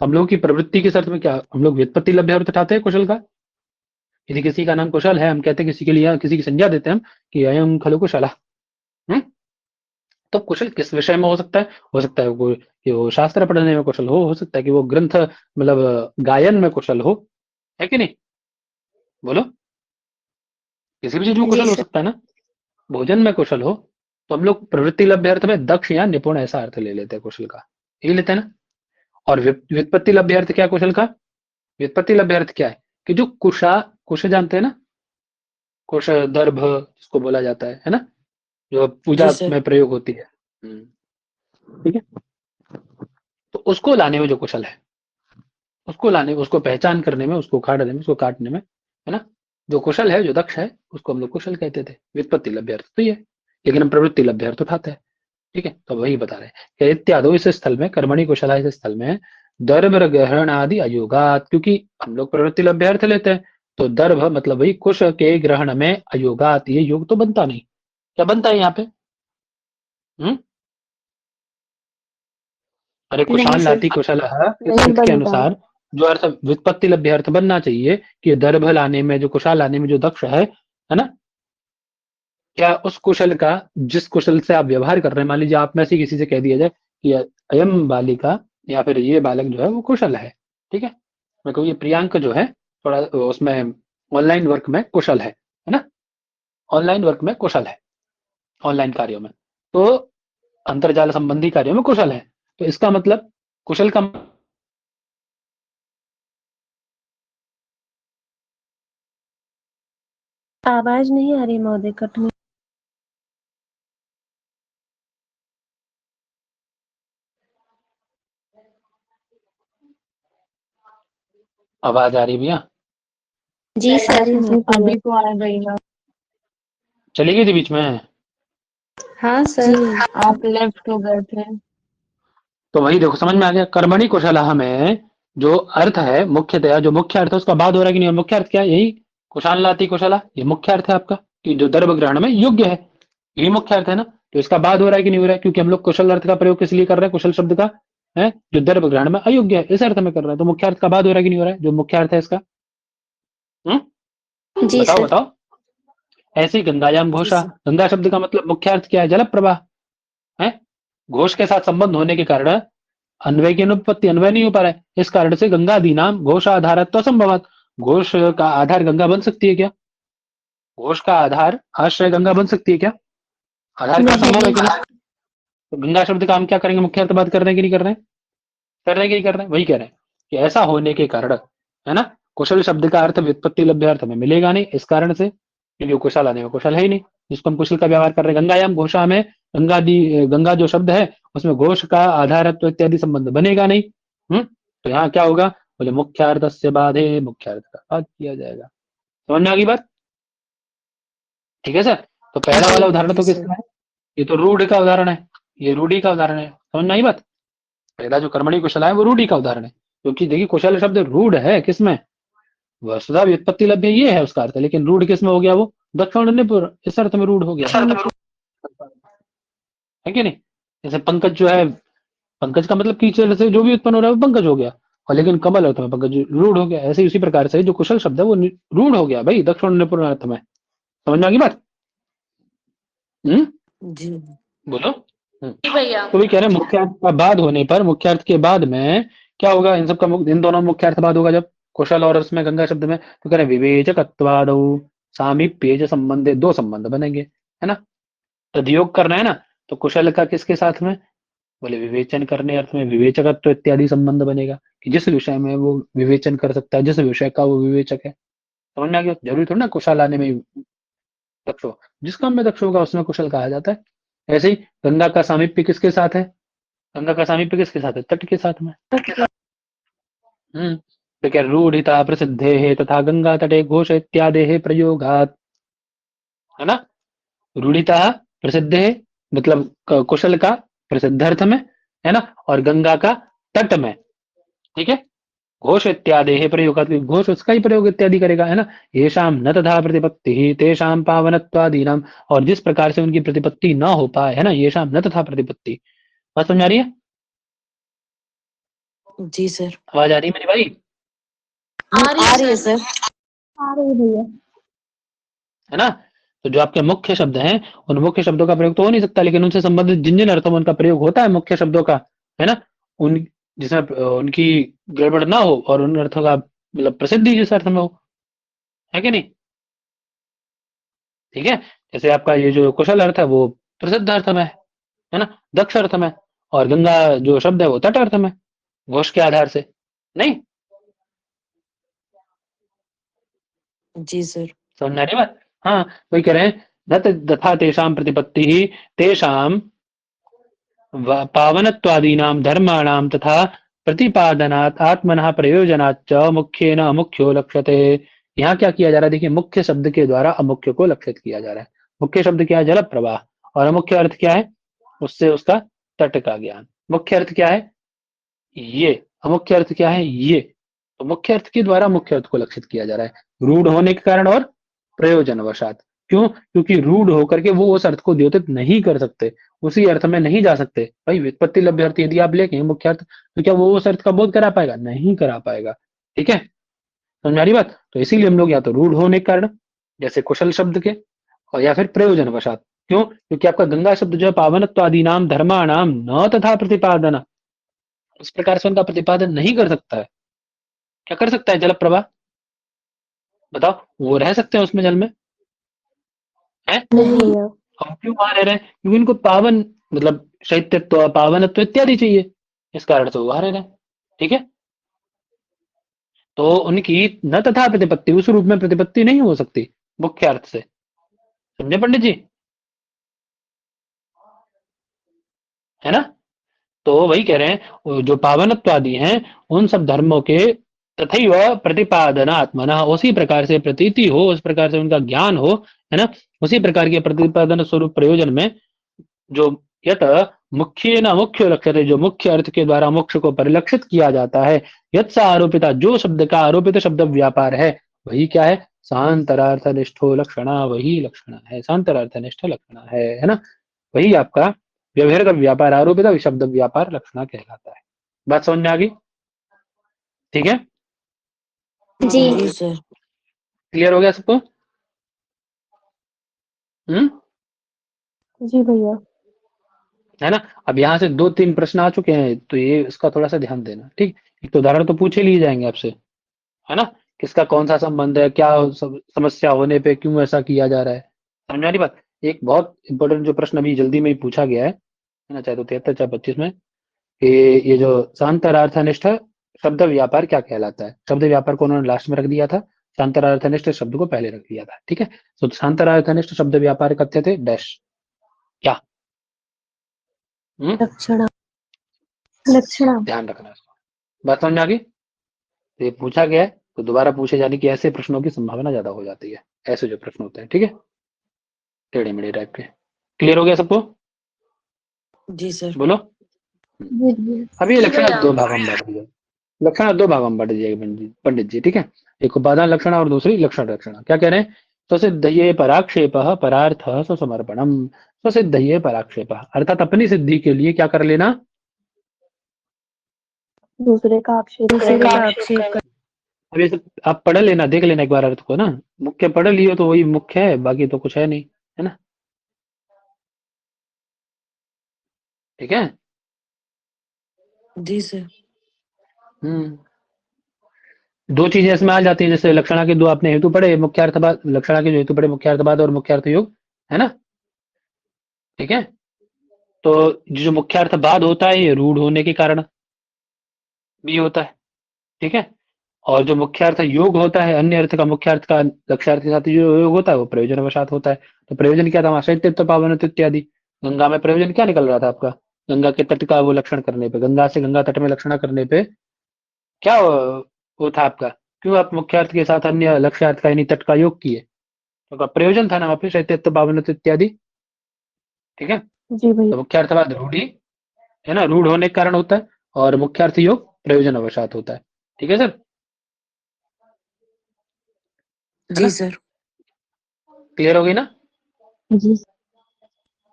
हम लोग की प्रवृत्ति के अर्थ में क्या हम लोग व्युत्पत्ति लभ्य अर्थ उठाते हैं कुशल का। यदि किसी का नाम कुशल है, हम कहते हैं किसी के लिए, किसी की संज्ञा देते हैं हम कि अयं खलु कुशलः। तो कुशल किस विषय में हो सकता है? हो सकता है कि वो शास्त्र पढ़ने में कुशल हो सकता है कि वो ग्रंथ मतलब गायन में कुशल हो, है कि नहीं? बोलो, किसी भी चीज में जी कुशल हो सर। सकता है ना। भोजन में कुशल हो, तो हम लोग प्रवृत्ति लभ्य अर्थ में दक्ष या निपुण ऐसा अर्थ ले लेते हैं कुशल का, यही लेते हैं ना। और व्युत्पत्ति लभ्य अर्थ क्या है कुशल का? व्युत्पत्ति लभ्य अर्थ क्या है? कि जो कुश जानते हैं ना, कुश दर्भ जिसको बोला जाता है ना, जो पूजा जी सर। में प्रयोग होती है। ठीक है। तो उसको लाने में जो कुशल है, उसको लाने, उसको पहचान करने में, उसको उखाड़ने में, उसको काटने में, है ना, जो कुशल है, जो दक्ष है, उसको हम लोग कुशल कहते थे। व्युत्पत्ति लभ्य अर्थ तो ये है, लेकिन हम प्रवृत्ति लभ्य अर्थ उठाते हैं। ठीक है। तो वही बता रहे हैं कि इत्यादि इस स्थल में, कर्मणि कुशला इस स्थल में दर्भ ग्रहण आदि अयोगात, क्योंकि हम लोग प्रवृत्ति लभ्य अर्थ लेते हैं, तो दर्भ मतलब वही कुश के ग्रहण में अयोगात, ये योग तो बनता नहीं। क्या बनता है यहाँ पे? अरे नहीं कुशान सर। लाती कुशल इस नहीं अर्थ के बनता। अनुसार जो अर्थ व्युत्पत्ति लभ्य अर्थ बनना चाहिए कि दर्भ लाने में, जो कुशाल लाने में जो दक्ष है ना, क्या उस कुशल का, जिस कुशल से आप व्यवहार कर रहे हैं, मान लीजिए आप में से किसी से कह दिया जाए कि अयम बालिका या फिर ये बालक जो है वो कुशल है। ठीक है। मैं कहूँ ये प्रियांक जो है थोड़ा उसमें ऑनलाइन वर्क में कुशल है ना, ऑनलाइन वर्क में कुशल है, ऑनलाइन कार्यों में, तो अंतर्जाल संबंधी कार्यों में कुशल है। तो इसका मतलब कुशल का आवाज नहीं आ रही महोदय, कट आवाज आ रही है भैया? जी सर। अभी तो आ गई है। चली गई थी बीच में? हाँ जी। सर। आप लेफ्ट हो गए थे। तो वही देखो, समझ में आ गया। कर्मणि कुशलः में जो अर्थ है मुख्यतया, जो मुख्य अर्थ है उसका बाद हो रहा है कि नहीं? और मुख्य अर्थ क्या है? यही कुशालाति कुशला, ये मुख्य अर्थ है आपका, कि जो दर्भ ग्रहण में योग्य है, यही मुख्य अर्थ है ना। तो इसका बाद हो रहा है कि नहीं हो रहा है? क्योंकि हम लोग कुशल अर्थ का प्रयोग किस लिए कर रहे हैं? कुशल शब्द का है जो दर्भ ग्रहण में अयोग्य है, इस अर्थ में कर रहे हैं। तो मुख्य अर्थ का बाद हो रहा है कि नहीं हो रहा है, जो मुख्य अर्थ है इसका? जी बताओ सर। बताओ। ऐसी गंगायाम जी घोषा, सर। गंगा शब्द का मतलब मुख्य अर्थ क्या है? जल प्रवाह है। घोष के साथ संबंध होने के कारण अन्वय की अनुपत्ति, अन्वय नहीं हो पा रहा है, इस कारण से गंगादि नाम घोष आधारत्व असंभवात। घोष का आधार गंगा बन सकती है क्या? घोष का आधार आश्रय गंगा बन सकती है क्या? आधार का नहीं। संभव है कि नहीं? तो गंगा शब्द का हम क्या करेंगे? मुख्य अर्थ बात कर रहे हैं कि नहीं कर रहे हैं? कर रहे हैं कि नहीं कर रहे हैं? वही कह रहे हैं कि ऐसा होने के कारण, है ना, कुशल शब्द का अर्थ व्युत्पत्ति लभ्य अर्थ में मिलेगा नहीं, इस कारण से, क्योंकि कुशल आने में कुशल है ही नहीं, जिसको हम कुशल का व्यवहार कर रहे हैं। गंगायाम घोषा में गंगा जो शब्द है उसमें घोष का आधारत्व इत्यादि संबंध बनेगा नहीं। तो यहाँ क्या होगा? बोले मुख्यार्थ से बाधे, मुख्यार्थ का बाध किया जाएगा। समझ में आ गई बात? ठीक है सर। तो पहला जी वाला उदाहरण जी तो सर। किसका है? ये तो रूढ़ का उदाहरण है, ये रूढ़ी का उदाहरण है। समझ में आई बात? पहला जो कर्मणि कुशल है वो रूढ़ी का उदाहरण है, क्योंकि देखिए कुशल शब्द रूढ़ है किसमें? वसुधा व्युत्पत्ति लभ्य ये है उसका अर्थ, लेकिन रूढ़ किसमें हो गया? वो दक्षिण निपुर, इस अर्थ में रूढ़ हो गया, है कि नहीं? जैसे पंकज जो है, पंकज का मतलब कीचड़ से जो भी उत्पन्न हो रहा है वो पंकज हो गया, और लेकिन कमल अर्थ में पंकज रूढ़ हो गया। ऐसे ही उसी प्रकार से जो कुशल शब्द है वो रूढ़ हो गया भाई दक्षिण निपुण अर्थ में। समझ में आ गई बात? जी बोलो। जी भैया। तो वही कह रहे हैं मुख्य अर्थ का बाद होने पर, मुख्य अर्थ के बाद में क्या होगा? इन सब का इन दोनों मुख्य अर्थ बाद होगा जब कुशल और उसमें गंगा शब्द में, तो कह रहे हैं विवेचकत्वादौ सामीप्य संबंध, दो संबंध बनेंगे, है ना। तदयोग करना है ना, तो कुशल का किसके साथ में? बोले विवेचन करने अर्थ में विवेचकत्व इत्यादि संबंध बनेगा, कि जिस विषय में वो विवेचन कर सकता है, जिस विषय का वो विवेचक है। समझ में आ गया? जरूरी थोड़ा ना कुशल आने में ही दक्ष हो, जिस काम में दक्ष होगा उसमें कुशल कहा जाता है। ऐसे ही गंगा का सामीप्य किसके साथ है? गंगा का सामीप्य किसके साथ है? तट के साथ में। तो क्या रूढ़िता प्रसिद्धे तथा गंगा तटे घोष इत्यादि प्रयोगात, है ना। रूढ़िता प्रसिद्ध है मतलब कुशल का प्रसिद्ध अर्थ में, है ना, और गंगा का तट में, ठीक है। घोष इत्यादि है प्रयोग, घोष उसका ही प्रयोग इत्यादि करेगा, है ना। येषाम न तथा प्रतिपत्ति तेषाम पावनत्वादीनाम, और जिस प्रकार से उनकी प्रतिपत्ति ना हो पाए, है ना, येषाम न तथा प्रतिपत्ति। बात समझ आ रही है? जी सर। आवाज आ रही है मेरी भाई? आ रही आ है रही है सर। सर। आ रही है भैया। है ना। तो जो आपके मुख्य शब्द हैं उन मुख्य शब्दों का प्रयोग तो हो नहीं सकता, लेकिन उनसे संबंधित जिन जिन अर्थों में उनका प्रयोग होता है मुख्य शब्दों का, है ना, उन जिसमें उनकी गड़बड़ ना हो और उन अर्थों का मतलब प्रसिद्धि जिस अर्थ में हो, है कि नहीं? ठीक है। जैसे आपका ये जो कुशल अर्थ है वो प्रसिद्ध अर्थ में है ना, दक्ष अर्थ में, और गंगा जो शब्द है वो तट अर्थ में, घोष के आधार से नहीं। जी सर। समझ में आ रही बात? हाँ, वही कह रहे हैं, न तथा तेषाम प्रतिपत्ति ही तेषाम पावनत्वादीनां धर्माणां तथा प्रतिपादनात् आत्मनः प्रयोजनाच्च मुख्येन अमुख्यो लक्ष्यते। यहाँ क्या किया जा रहा है? देखिए, मुख्य शब्द के द्वारा अमुख्य को लक्षित किया जा रहा है। मुख्य शब्द क्या है? जल प्रवाह, और अमुख्य अर्थ क्या है? उससे उसका तट का ज्ञान। मुख्य अर्थ क्या है? ये। अमुख्य अर्थ क्या है? ये। तो मुख्य अर्थ के द्वारा मुख्य अर्थ को लक्षित किया जा रहा है, रूढ़ होने के कारण और प्रयोजन वशात। क्यों? क्योंकि रूढ़ होकर के वो उस अर्थ को द्योतित नहीं कर सकते, उसी अर्थ में नहीं जा सकते। भाई व्युत्पत्ति लभ्य अर्थ यदि आप लेके मुख्य अर्थ, तो क्या वो उस अर्थ का बोध करा पाएगा? नहीं करा पाएगा। ठीक है, समझ में आ रही बात? तो इसीलिए हम लोग या तो रूढ़ होने के कारण, जैसे कुशल शब्द के, और या फिर प्रयोजन वशात। क्यों? क्योंकि आपका गंगा शब्द जो है पावनत्व आदि नाम धर्माणाम न तथा प्रतिपादन, उस प्रकार से उनका प्रतिपादन नहीं कर सकता है। क्या कर सकता है? जल प्रवाह बताओ, वो रह सकते हैं उसमें जल में? है? नहीं हम क्यों वहां रह रहे हैं? क्योंकि इनको पावन, मतलब शैत्यत्व, पावनत्व इत्यादि चाहिए, इस कारण से वो वहां रह रहे हैं। ठीक है, तो उनकी न तथा प्रतिपत्ति, उस रूप में प्रतिपत्ति नहीं हो सकती मुख्य अर्थ से। समझे पंडित जी? है ना? तो वही कह रहे हैं, वो जो पावनत्व आदि हैं, उन सब धर्मों के तथैव प्रतिपादनात्मना, उसी प्रकार से प्रतीति हो, उस प्रकार से उनका ज्ञान हो, है ना, उसी प्रकार के प्रतिपादन स्वरूप प्रयोजन में, जो यत मुख्य न मुख्य लक्ष्य, जो मुख्य अर्थ के द्वारा मोक्ष को परिलक्षित किया जाता है, यत सा आरोपिता, जो शब्द का आरोपित शब्द व्यापार है, वही क्या है? शांतरार्थ निष्ठो लक्षणा, वही लक्षण है, शांतरार्थ निष्ठ लक्षण है ना? वही आपका व्यवहार का व्यापार आरोपित शब्द व्यापार लक्षणा कहलाता है। बात समझ में आ गई? ठीक है, जी जी सर। क्लियर हो गया सबको? हम्म, जी भैया। है ना? अब यहाँ से 2-3 प्रश्न आ चुके हैं, तो ये इसका थोड़ा सा ध्यान देना। ठीक, एक तो उदाहरण तो पूछे लिए जाएंगे आपसे, है ना, किसका कौन सा संबंध है, क्या समस्या होने पे क्यों ऐसा किया जा रहा है। समझ में आ रही बात? एक बहुत इंपॉर्टेंट जो प्रश्न अभी जल्दी में ही पूछा गया है ना, चाहे तो 73 चाहे 25 में, कि ये जो शांतरार्थनिष्ठ शब्द व्यापार क्या कहलाता है। शब्द व्यापार को उन्होंने लास्ट में रख दिया था, शांतरार्थनिष्ठ शब्द को पहले रख दिया था। ठीक है, तो शांतरार्थनिष्ठ शब्द व्यापार कथ्य थे डैश क्या? लक्षणा। लक्षणा। ध्यान रखना इसको। बात समझ में आ गई? तो ये पूछा गया है, तो दोबारा पूछे जाने की ऐसे प्रश्नों की संभावना ज्यादा हो जाती है, ऐसे जो प्रश्न होते हैं। ठीक है, टेढ़े मेढ़े टाइप के। क्लियर हो गया सबको? जी सर। बोलो। जी भैया। अब ये जी लक्षण भैया दो भागों में बांट दिया, लक्षण दो भागों में बांट दिया पंडित जी। ठीक है, एक उपादान लक्षण और दूसरी लक्षण लक्षण। क्या कह रहे हैं? स्वसिद्धये पराक्षेप परार्थ स्वसमर्पणम। स्वसिद्धये पराक्षेप, अर्थात अपनी सिद्धि के लिए क्या कर लेना? दूसरे का आक्षेप दूसरे कर का लेना। आक्षेप कर। अब ये सब आप पढ़ लेना, देख लेना एक बार अर्थ को ना, मुख्य पढ़ लियो तो वही मुख्य है, बाकी तो कुछ है नहीं, है ना? ठीक है। जी सर। हम्म, दो चीजें इसमें आ जाती है, जैसे लक्षणा के दो आपने हेतु पढ़े, मुख्यार्थवाद, लक्षणा के जो हेतु पढ़े मुख्यार्थवाद और मुख्यार्थ योग, है ना? ठीक है, तो जो मुख्यार्थवाद होता है, ये रूढ़ होने के कारण भी होता है। ठीक है, और जो मुख्यार्थ योग होता है, अन्य अर्थ का मुख्यार्थ का लक्ष्यार्थ के साथ जो योग होता है, वो प्रयोजन वशात होता है। तो प्रयोजन क्या था? वहां शैत्यत्व पावनत्व इत्यादि। गंगा में प्रयोजन क्या निकल रहा था आपका? गंगा के तट का वो लक्षण करने पे, गंगा से गंगा तट में लक्षणा करने पे क्या वो था आपका? क्यों आप मुख्यार्थ के साथ अन्य लक्ष्यार्थ का यानी तट का योग किए? तो प्रयोजन था ना वहाँ पे, शैत्यत्व पावनत्व इत्यादि। ठीक है, जी भैया। तो मुख्यार्थवाद रूढ़ी, है ना, रूढ़ होने के कारण होता है, और मुख्यार्थ योग प्रयोजन अवसात होता है। ठीक है सर, है जी ना? सर। क्लियर हो गई ना? जी।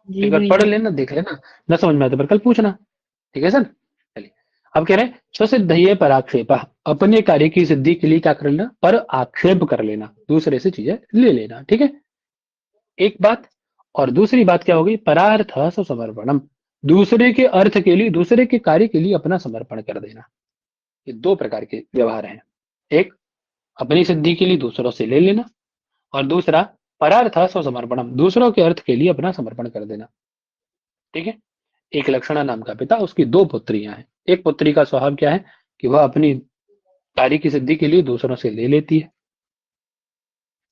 जी एक बार पढ़ भैया। लेना, देख लेना, न समझ में आए तो फिर कल पूछना। ठीक है सर, चलिए। अब कह रहे हैं स्वसिद्धये पराक्षेप, अपने कार्य की सिद्धि के लिए क्या कर लेना? पर आक्षेप कर लेना, दूसरे से चीजें ले लेना। ठीक है, एक बात। और दूसरी बात क्या होगी? परार्थ समर्पणम, दूसरे के अर्थ के लिए, दूसरे के कार्य के लिए अपना समर्पण कर देना। ये दो प्रकार के व्यवहार हैं, एक अपनी सिद्धि के लिए दूसरों से ले लेना, और दूसरा परार्थ स्वसमर्पणम, दूसरों के अर्थ के लिए अपना समर्पण कर देना। ठीक है, एक लक्षणा नाम का पिता, उसकी दो पुत्रियां हैं। एक पुत्री का स्वभाव क्या है कि वह अपनी कार्य की सिद्धि के लिए दूसरों से ले लेती है।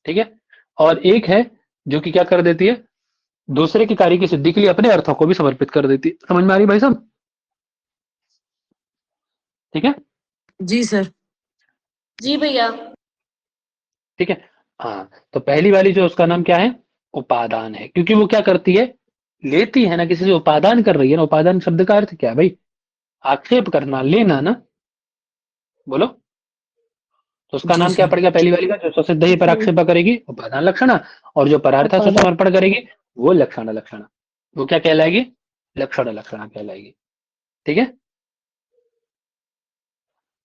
ठीक है, और एक है जो कि क्या कर देती है? दूसरे के कार्य की सिद्धि के लिए अपने अर्थों को भी समर्पित कर देती है। समझ में आ रही भाई साहब? ठीक है। जी सर। जी भैया ठीक है, हाँ, तो पहली वाली जो उसका नाम क्या है? उपादान है, क्योंकि वो क्या करती है? लेती है ना, किसी से उपादान कर रही है ना। उपादान शब्द का अर्थ क्या है भाई? आक्षेप करना, लेना ना। बोलो, तो उसका जी नाम क्या सर। पड़ गया? पहली वाली का जो स्वसिद्ध ही पराक्षेप करेगी, उपादान लक्षणा, और जो परार्थ से उपादान। समर्पण करेगी, वो लक्षण लक्षणा। वो क्या कहलाएगी? लक्षण लक्षणा कहलाएगी। ठीक है,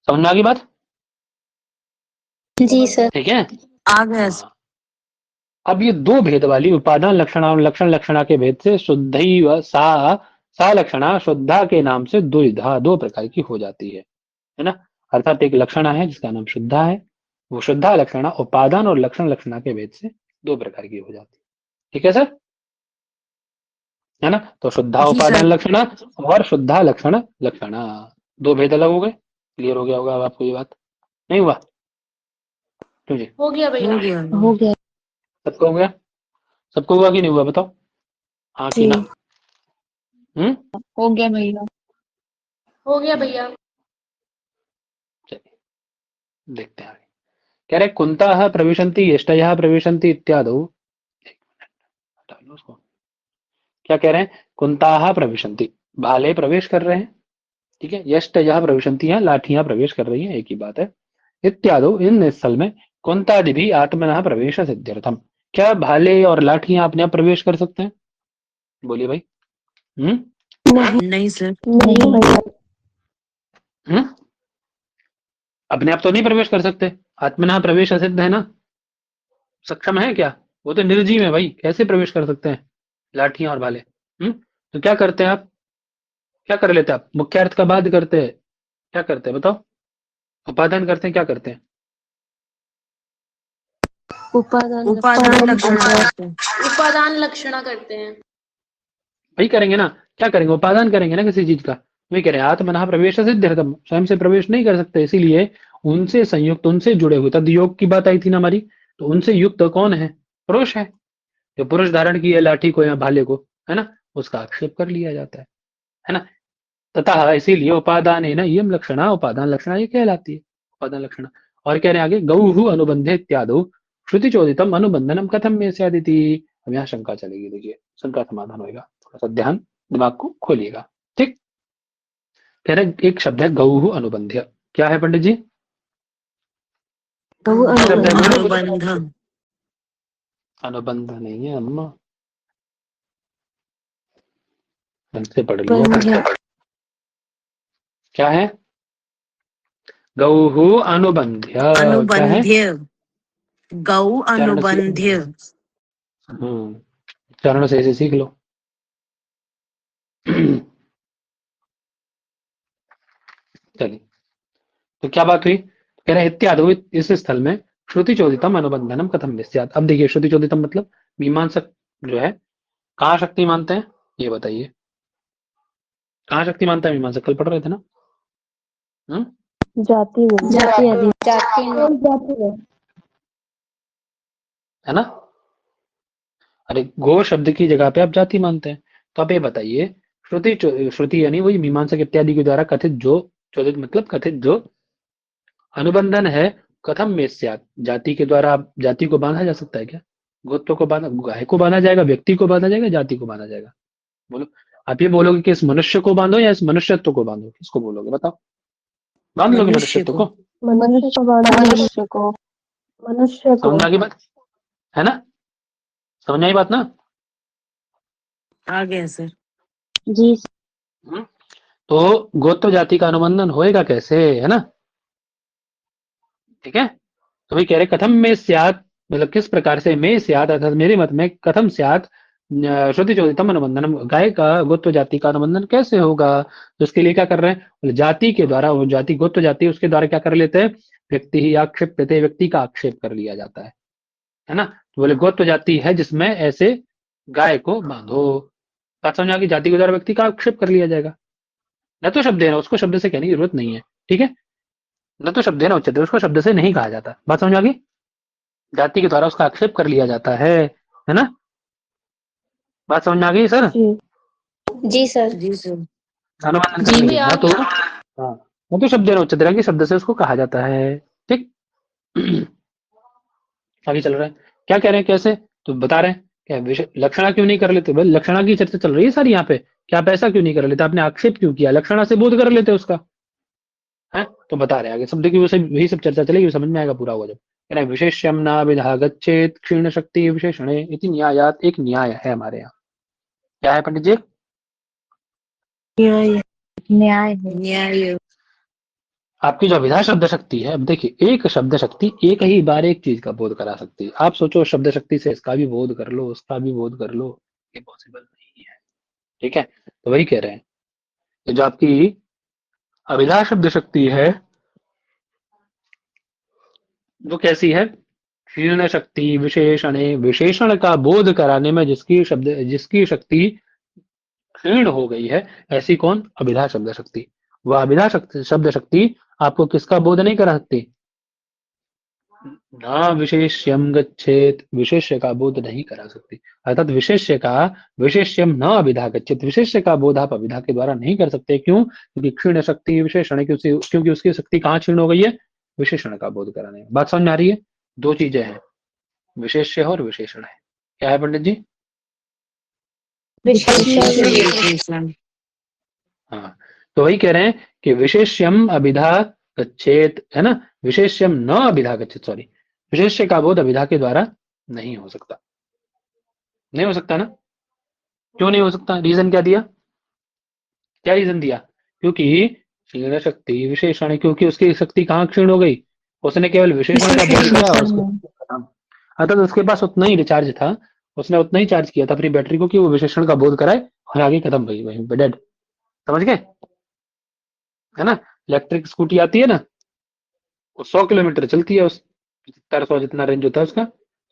समझ में आ गई बात? जी सर ठीक है, आ गया सर। हाँ। अब ये दो भेद वाली उपादान लक्षणा और लक्षण लक्षणा के भेद से शुद्ध व सा लक्षणा शुद्धा के नाम से द्विधा, दो प्रकार की हो जाती है ना? अर्थात एक लक्षणा है जिसका नाम शुद्धा है, वो शुद्धा लक्षणा उपादान और लक्षण लक्षणा के भेद से दो प्रकार की हो जाती है। ठीक है सर, है ना? तो शुद्धा जी उपादान सर। लक्षणा और शुद्धा लक्षण लक्षणा, दो भेद अलग हो गए। क्लियर हो गया होगा अब आपको ये बात, नहीं हुआ? क्यों जी, हो गया भैया। हो गया। हो गया सबको हो गया? सबको हुआ कि नहीं हुआ बताओ, हाँ कि जी। ना? हो गया भैया। हो गया भैया। चलिए देखते हैं आगे। कह रहे कुंताः प्रविशन्ति यष्टयः प्रविशन्ति इत्यादौ, हटा लो उसको। क्या कह रहे हैं? कुंताः प्रविशन्ति, भाले प्रवेश कर रहे हैं, ठीक है। यष्टयः प्रविशन्ति, यहाँ लाठियां प्रवेश कर रही हैं, एक ही बात है। इत्यादो, इन स्थल में कुंतादि भी आत्मनः प्रवेश सिद्ध्यर्थम, क्या भाले और लाठियां अपने आप प्रवेश कर सकते हैं? बोलिए भाई। हम्म नहीं नहीं सर। नहीं भैया। हम्म अपने आप तो नहीं प्रवेश कर सकते, आत्मनः प्रवेश असिद्ध है ना, सक्षम है क्या? वो तो निर्जीव है भाई, कैसे प्रवेश कर सकते हैं लाठियां और भाले? तो क्या करते हैं आप, क्या कर लेते हैं आप? मुख्य अर्थ का बाध करते हैं, क्या करते हैं बताओ? उपादान करते हैं, क्या करते हैं? उपादान उपादान लक्षण करते हैं। उपादान लक्षणा करते हैं। वही करेंगे ना, क्या करेंगे? उपादान करेंगे ना किसी चीज का। वही कह रहे हैं आत्मनः प्रवेश सिद्ध्यर्थम, स्वयं से प्रवेश नहीं कर सकते, इसीलिए उनसे संयुक्त, उनसे जुड़े हुए, तद योग की बात आई थी ना हमारी, तो उनसे युक्त कौन है? पुरुष है। जो पुरुष धारण की है लाठी को या भाले को, है ना, उसका आक्षेप कर लिया जाता है ना। तथा इसीलिए उपादान है ना यम लक्षणा, उपादान लक्षणा ये कहलाती है, उपादान लक्षणा। और कह रहे हैं आगे, गौहु अनुबंधे इत्यादो श्रुति चोदितम अनुबंधनम कथम में स्यादिति। अब यहाँ शंका चलेगी, देखिए शंका समाधान होगा, थोड़ा सा ध्यान दिमाग को खोलिएगा। ठीक, कह रहे हैं, एक शब्द है गौहु अनुबंध्य, क्या है पंडित जी? गौ शब्द है बोलो। अनुबंध। अनुबंध नहीं है अम्मा, ढंग से पढ़ लिया अनुबंध्य। करो। क्या है? गौहु अनुबंध्य, क्या है? अनुबंध्य। गौ चरण से, अनुबंध्य। चरण से ऐसे सीख लो। चलिए, तो क्या बात हुई? कह रहे हैं, इत्यादि इस स्थल में श्रुति चोदितम अनुबंधनम कथम विस्यात्। अब देखिए श्रुति चोदितम मतलब मीमांसक जो है, कहाँ शक्ति मानते हैं ये बताइए? कहाँ शक्ति मानता है मीमांसक? कल पढ़ रहे थे ना? जाति में, जाति आदि जाति में। जाति में। है ना? अरे गो शब्द की जगह पे आप जाति मानते हैं, तो आप ये बताइए, श्रुति यानी वही मीमांसक इत्यादि के द्वारा कथित जो, चोदित मतलब कथित जो अनुबंधन है, कथम में स्यात्, जाति के द्वारा आप जाति को बांधा जा सकता है क्या? गोत्र को बांधा, गाय को बांधा जाएगा, व्यक्ति को बांधा जाएगा, जाति को बांधा जाएगा? बोलो। आप ये बोलोगे कि इस मनुष्य को बांधो या इस मनुष्यत्व को बांधो, किसको बोलोगे बताओ? बांध लोगे मनुष्य मनुष्यत्व को। को? मनुष्य को बांधा, मनुष्य को, मनुष्य को। समझ में आ गई बात, है ना? समझ में आई बात ना? आ गया सर। जी हम्म? तो गोत्र जाति का अनुबंधन होएगा कैसे, है ना? ठीक है, तो वही कह रहे कथम में स्यात्, मतलब किस प्रकार से, में स्यात् अर्थात मेरे मत में कथम स्यात् श्रुति चोदितम अनुबंधनम, गाय का गोत्र जाति का अनुबंधन कैसे होगा? तो इसके लिए क्या कर रहे हैं? बोले जाति के द्वारा, वो जाति गोत्र जाति उसके द्वारा क्या कर लेते हैं? व्यक्ति ही आक्षेप्यते, व्यक्ति का आक्षेप कर लिया जाता है ना। तो बोले गोत्र जाति है जिसमें ऐसे गाय को बांधो, बात समझ आ गई? जाति के द्वारा व्यक्ति का आक्षेप कर लिया जाएगा। न तो शब्द है ना, उसको शब्द से कहने की जरूरत नहीं है, ठीक है। न तो शब्द है ना उच्चते, उसको शब्द से नहीं कहा जाता, बात समझ आ गई? जाति के द्वारा उसका आक्षेप कर लिया जाता है ना? बात समझ में आ गई सर? जी जी सर। जी सर। अनुबंधन जी करने की, भैया। ना तो हाँ, न तो शब्द है ना उच्चते कि शब्द से उसको कहा जाता है, ठीक। आगे चल रहा है, क्या कह रहे हैं कैसे, तो बता रहे हैं क्या लक्षणा क्यों नहीं कर लेते? भाई लक्षणा की चर्चा चल रही है सारी यहाँ पे, क्या आप ऐसा क्यों नहीं कर लेते? आपने आक्षेप क्यों किया? लक्षणा से बोध कर लेते उसका, है? तो बता रहे हैं आगे, सब देखिए वही सब चर्चा चलेगी, समझ में आएगा पूरा होगा जब। कह रहे हैं विशेष्यम न विधा गच्छेत क्षीण शक्ति विशेषणे इति न्यायात, एक न्याय है हमारे यहाँ। क्या है पंडित जी? न्याय, न्याय है। न्याय। आपकी जो अभिधा शब्द शक्ति है, अब देखिए एक शब्द शक्ति एक ही बार एक चीज का बोध करा सकती है। आप सोचो शब्द शक्ति से इसका भी बोध कर लो, उसका भी बोध कर लो, ये पॉसिबल नहीं है, ठीक है। तो वही कह रहे हैं कि जो आपकी अभिधा शब्द शक्ति है, वो कैसी है? क्षीण शक्ति विशेषणे, विशेषण का बोध कराने में जिसकी शक्ति क्षीण हो गई है, ऐसी कौन? अभिधा शब्द शक्ति। वह अभिधा शब्द शक्ति आपको किसका बोध नहीं करा सकती? ना विशेष्यम गच्छेत, विशेष्य का बोध नहीं करा सकती। अर्थात विशेष्यम न अभिधा गच्छेत, विशेष्य का बोध आप अभिधा के द्वारा नहीं कर सकते। क्यों? क्योंकि क्षीण शक्ति विशेषण है, क्योंकि उसकी शक्ति कहाँ क्षीण हो गई है? विशेषण का बोध कराने में। बात समझ में आ रही है? दो चीजें हैं, विशेष्य और विशेषण है। क्या है पंडित जी? विशेषण। हाँ, तो वही कह रहे हैं कि विशेष्यम अभिधा गच्छेत, है ना, विशेष्यम न अभिधा गच्छेत, सॉरी, विशेष्य का बोध अभिधा के द्वारा नहीं हो सकता। नहीं हो सकता ना? क्यों नहीं हो सकता? रीजन क्या दिया? क्या रीजन दिया? क्योंकि क्षीण शक्ति विशेषण है, क्योंकि उसकी शक्ति कहाँ क्षीण हो गई? उसने केवल विशेषण का बोध करा और उसको खत्म। अर्थात उसके पास उतना ही रिचार्ज था, उसने उतना ही चार्ज किया था अपनी बैटरी को कि वो विशेषण का बोध कराए और आगे खत्म, भाई वहीं पे डेड। समझ गए? है ना? इलेक्ट्रिक स्कूटी आती है ना, वो 100 किलोमीटर चलती है, उस 1700 जितना रेंज होता है उसका,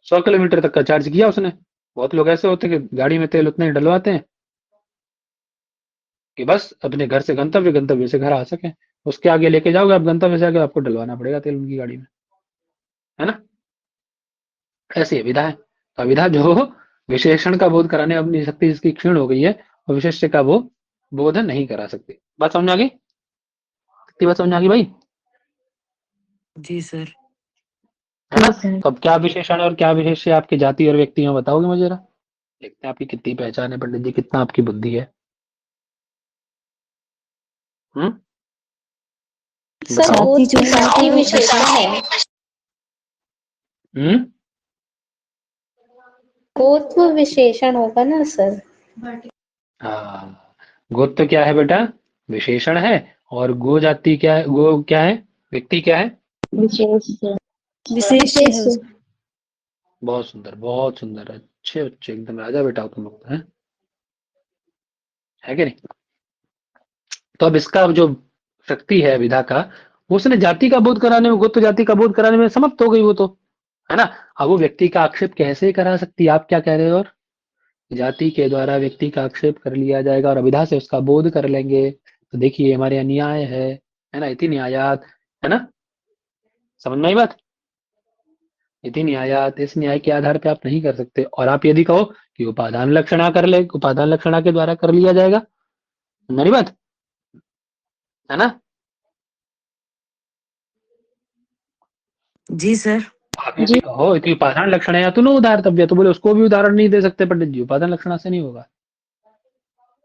100 किलोमीटर तक का चार्ज किया उसने। बहुत लोग ऐसे होते हैं कि गाड़ी में तेल उतना ही डलवाते हैं कि बस अपने घर से गंतव्य, गंतव्य से घर आ सके। उसके आगे लेके जाओगे आप, गंतव्य से आगे आपको डलवाना पड़ेगा तेल उनकी गाड़ी में, है ना? ऐसी अविधा है। तो अविधा जो विशेषण का बोध कराने अपनी शक्ति जिसकी क्षीण हो गई है, वो विशेष्य का वो बोध नहीं करा सकती। बात समझ आ गई? कितनी बात समझ आ गई भाई? जी सर। है ना? जी सर। तो अब क्या विशेषण और क्या विशेष्य आपकी जाति और व्यक्ति में बताओगे मुझे जरा? देखते हैं आपकी कितनी पहचान है पंडित जी, कितना आपकी बुद्धि है। हम्म, सर बताओ। वो जाति जो है जाति वो विशेषण है, हम्म, गोत्व विशेषण होगा ना सर। हाँ, गोत्र क्या है बेटा? विशेषण है। और गो जाति क्या है? गो क्या है? व्यक्ति क्या है? विशेष विशेष है विशेष। उसका। बहुत सुंदर, बहुत सुंदर, अच्छे बच्चे, एकदम राजा बेटा हो तुम लोग तो, है कि नहीं? तो अब इसका जो शक्ति है विधा का, वो उसने जाति का बोध कराने में, गोत्र जाति का बोध कराने में समाप्त हो गई वो तो, है ना? अब वो व्यक्ति का आक्षेप कैसे करा सकती है? आप क्या कह रहे हो? और जाति के द्वारा व्यक्ति का आक्षेप कर लिया जाएगा और अभिधा से उसका बोध कर लेंगे। तो देखिए हमारे यहाँ न्याय है ना, इति न्यायात, है ना? समझ में आई बात? इति न्यायात, इस न्याय के आधार पे आप नहीं कर सकते। और आप यदि कहो कि उपादान लक्षणा कर ले, उपादान लक्षणा के द्वारा कर लिया जाएगा, मेरी बात, है ना? जी सर। आप यदि कहो कि उपादान लक्षण है या तो न उदाहरणव्य, तो बोले उसको भी उदाहरण नहीं दे सकते पंडित जी, उपादान लक्षणा से नहीं होगा।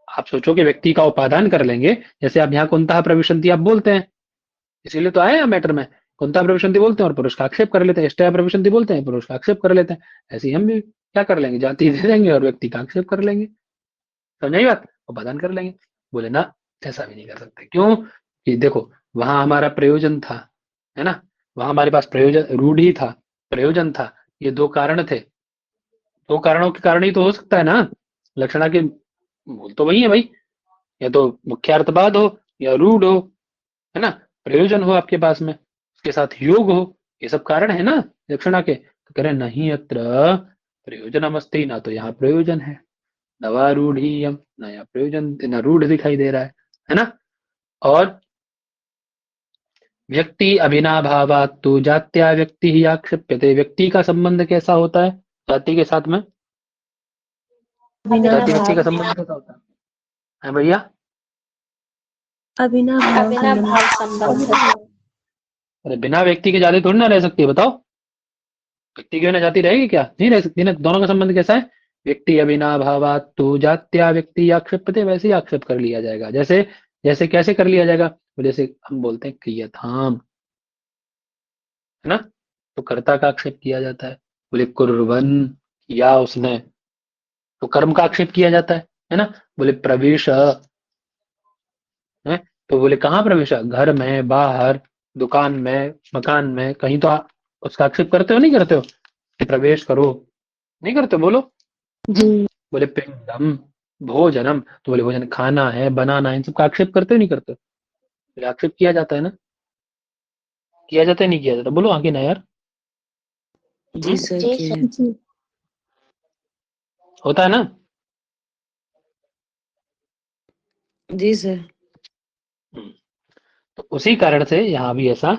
आप सोचो कि व्यक्ति का उपादान कर लेंगे, जैसे आप यहाँ कुंतः प्रविशन्ति आप बोलते हैं, इसीलिए तो आए हैं मैटर में, कुंतः प्रविशन्ति बोलते हैं और पुरुष का आक्षेप कर लेते हैं, इष्टया प्रविशन्ति बोलते हैं, पुरुष का आक्षेप कर लेते हैं। ऐसे ही हम भी क्या कर लेंगे? जाति दे देंगे और व्यक्ति का आक्षेप कर लेंगे। समझाई बात? उपादान कर लेंगे। बोले ना, ऐसा भी नहीं कर सकते। क्यों? कि देखो वहां हमारा प्रयोजन था, है ना, वहां हमारे पास प्रयोजन, रूढ़ी था, प्रयोजन था, ये दो कारण थे। दो कारणों के कारण ही तो हो सकता है ना। लक्षणा के मूल तो वही है भाई, या तो मुख्यार्थवाद हो या रूढ़ हो, है ना, प्रयोजन हो आपके पास में, उसके साथ योग हो, ये सब कारण है ना लक्षणा के। तो कह रहे नहीं अत्र प्रयोजनमस्ति, ना तो यहाँ प्रयोजन है, नवा रूढ़ीयम, ना यहाँ प्रयोजन, ना रूढ़ दिखाई दे रहा है ना? और व्यक्ति अभिनाभावात् तो जात्या व्यक्ति ही आक्षेप्यते, व्यक्ति का संबंध कैसा होता है जाति के साथ में? बिना जाति व्यक्ति का भाव, संबंध कैसा होता है भैया? अबिना भाव अविना संबंध। भाव संबंध। अरे बिना व्यक्ति के जाति थोड़ी ना रह सकती है, बताओ। व्यक्ति की बिना जाति रहेगी क्या? नहीं रह सकती ना। दोनों का संबंध कैसा है? व्यक्ति अविनाभावात् तो जात्या व्यक्ति आक्षेप्यते, वैसे ही आक्षेप कर लिया जाएगा। जैसे जैसे कैसे कर लिया जाएगा? तो जैसे हम बोलते हैं क्रियताम, है ना, तो कर्ता का आक्षेप किया जाता है। बोले कुर्वन्, किया उसने, तो कर्म का आक्षेप किया जाता है ना? बोले प्रवेश है, तो बोले कहाँ प्रवेश? घर में, बाहर, दुकान में, मकान में, कहीं तो उसका आक्षेप करते हो नहीं करते हो? प्रवेश करो, नहीं करते हो? बोलो। जी। बोले पिंडम, भोजनम, तो बोले भोजन खाना है, बनाना है, इन सबका आक्षेप करते हो नहीं करते हो? बोले आक्षेप किया जाता है ना, किया जाता है नहीं किया जाता? बोलो आगे ना यार। जी सर जी किया सर। है। जी होता है ना? जी सर। हम्म, तो उसी कारण से यहाँ भी ऐसा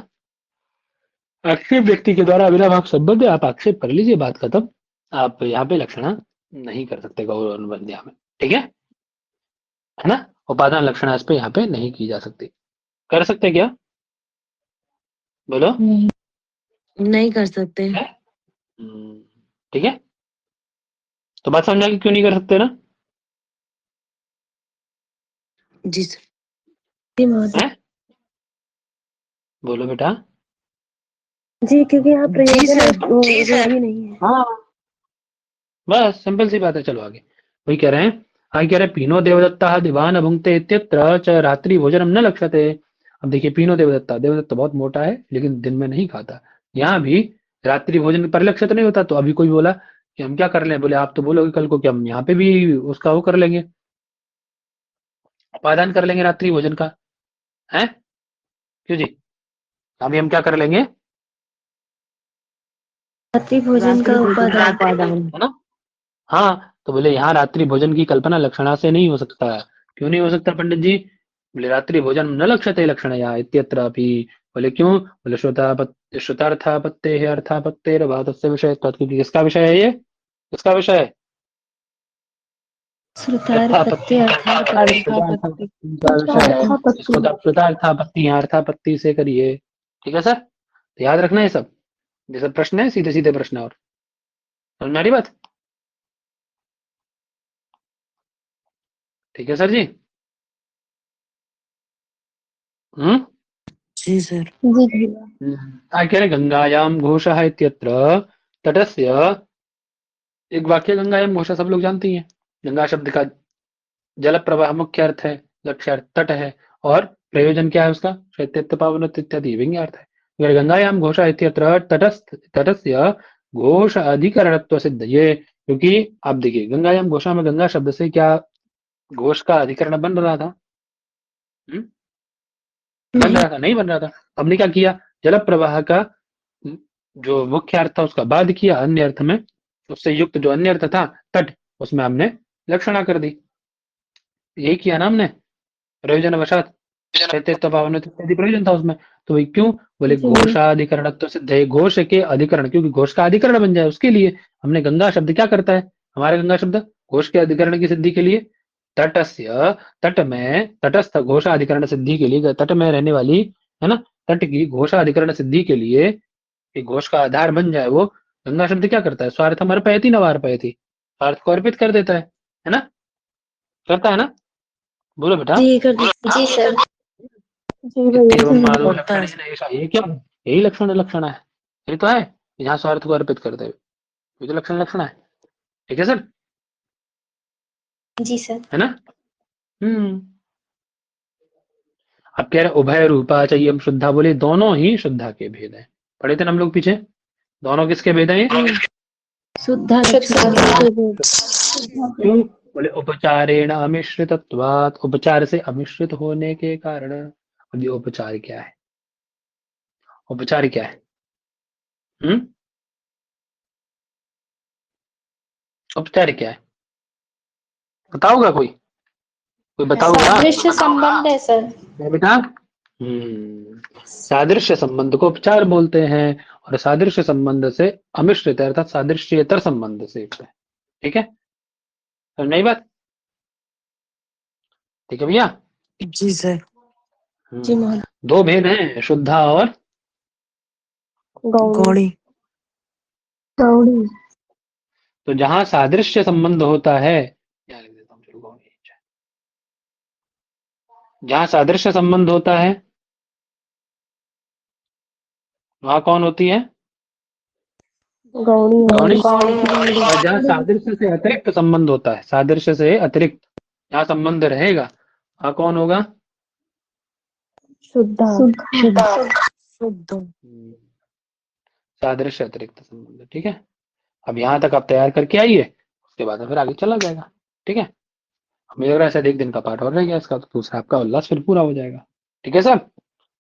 आक्षेप व्यक्ति के द्वारा अविनाभाव संबंध है, आप आक्षेप कर लीजिए, बात खत्म। आप यहाँ पे लक्षणा नहीं कर सकते गौर अनुबंध्या में, ठीक है ना? उपादान लक्षणा इस पे यहाँ पे नहीं की जा सकती। कर सकते क्या? बोलो। नहीं नहीं कर सकते। है? ठीक है, तो बात समझा कि क्यों नहीं कर सकते ना? जी सर। जी महोदय। है? बोलो बेटा। जी क्योंकि यहाँ जी प्रयोजन सर। वो रूढ़ी नहीं है। हाँ, बस सिंपल सी बात है। चलो आगे, वही कह रहे हैं। आगे कह रहे हैं, पीनो देवदत्ता दिवान भुंक्ते इत्यत्र च रात्रि भोजनम न लक्ष्यते। अब देखिए, पीनो देवदत्ता, देवदत्ता बहुत मोटा है लेकिन दिन में नहीं खाता। यहाँ भी रात्रि भोजन परिलक्षित नहीं होता। तो अभी कोई बोला कि हम क्या कर लें, बोले आप तो बोलोगे कल को कि हम यहाँ पे भी उसका वो कर लेंगे, उपादान कर लेंगे रात्रि भोजन का। है? क्यों जी? अभी हम क्या कर लेंगे? रात्रि भोजन रात्रि का भोजन का उपादान। उपादान। है ना? हाँ, तो बोले यहाँ रात्रि भोजन की कल्पना लक्षणा से नहीं हो सकता। क्यों नहीं हो सकता पंडित जी? बोले रात्रि भोजन न लक्ष्यते लक्षणया इत्यत्रापि। बोले क्यों? बोले श्रुतार्थापत्ते अर्थापत्तेरभातस्य विषयत्वात्, क्योंकि किसका विषय है ये? किसका विषय है? श्रुतार्थपत्ति अर्थापत्ति अर्थापत्ति। अर्थापत्ति श्रुतार्थापत्ति का विषय है। अर्थापत्ति इसको तो आप श्रुतार्थापत्ति यहाँ अर्थापत्ति से करिए। ठीक है सर, तो याद रखना है सब। ये सब प्रश्न है, सीधे सीधे प्रश्न। और समझ में आ रही बात? ठीक है सर जी। हम्म जी सर। जी भैया आगे कह रहे गंगायाम घोषः इत्यत्र तटस्य। एक वाक्य गंगायाम घोषः सब लोग जानती हैं। गंगा शब्द का जल प्रवाह मुख्य अर्थ है, लक्ष्य अर्थ तट है, और प्रयोजन क्या है उसका? शैत्य पावन इत्यादि व्यंग्य अर्थ है। अगर गंगायाम घोषः इत्यत्र तटस्थ तटस्य घोष अधिकरणत्व सिद्ध, ये क्योंकि आप देखिए गंगायाम घोषा में गंगा शब्द से क्या घोष का अधिकरण बन रहा था? हम्म? बन नहीं। रहा था? नहीं बन रहा था। हमने क्या किया? जल प्रवाह का जो मुख्य अर्थ था उसका बाद किया, अन्य अर्थ में उससे युक्त जो अन्य अर्थ था तट, उसमें हमने लक्षणा कर दी। यही किया ना हमने, प्रयोजन वशात पावन इत्यादि प्रयोजन था उसमें। तो वही क्यों? बोले जी घोषाधिकरण तो सिद्ध है, घोष के अधिकरण, क्योंकि घोष का अधिकरण बन जाए उसके लिए हमने गंगा शब्द क्या करता है? हमारे गंगा शब्द घोष के अधिकरण की सिद्धि के लिए तटस्य, तट में तटस्थ घोषाधिकरण सिद्धि के लिए, तट में रहने वाली, है ना, तट की घोषाधिकरण सिद्धि के लिए कि घोष का आधार बन जाए, वो गंगा शब्द क्या करता है? स्वार्थम अर्पयति न वार्पयति, स्वार्थ को अर्पित कर देता है ना? करता है ना? बोलो बेटा। जी कर दी। जी सर। जी भैया इत्येवं माधव होता है। लक्षण ऐसा, ये क्या? यही लक्षण है। ये तो है, यहाँ स्वार्थ को अर्पित करते हुए, ये तो लक्षण है। ठीक है सर, जी सर। है ना? अब कह रहे उभय रूपा चाहिए हम शुद्धा, बोले दोनों ही शुद्धा के भेद हैं। पढ़े थे ना हम लोग पीछे, दोनों किसके भेद हैं ये? शुद्धा शुद्धा लक्षण। क्यों? बोले उपचारेण अमिश्रितत्वात्, उपचार से अमिश्रित होने के कारण। अब ये उपचार क्या है? उपचार क्या है? हम्म उपचार क्या है? बताओगा कोई? कोई बताओगा? सादृश्य संबंध है सर। क्या बेटा? सादृश्य संबंध को उपचार बोलते हैं, और सादृश्य संबंध से अमिश्रित अर्थात सादृश्येतर संबंध से युक्त है। ठीक है, तो नई बात। ठीक है भैया। जी सर। जी हम्म, महोदय। दो भेद हैं, शुद्धा और गौड़ी गौड़ी। गौड़ी तो जहां सादृश्य संबंध होता है, यहाँ लिख देता हूं, चलो गौड़ी। जहां सादृश्य संबंध होता है वहां कौन होती है? गौड़ी गौणी। गौड़ी। और जहां सादृश्य से अतिरिक्त संबंध होता है, सादृश्य से अतिरिक्त जहां संबंध रहेगा वहां कौन होगा? शुद्धा। शुद्धा शुद्ध। सादृश्य अतिरिक्त संबंध। ठीक है, अब यहाँ तक आप तैयार करके आइए, उसके बाद फिर आगे चला जाएगा। ठीक है, मुझे लग रहा है शायद एक दिन का पाठ और रह गया इसका, तो दूसरा आपका उल्लास फिर पूरा हो जाएगा। ठीक है सर,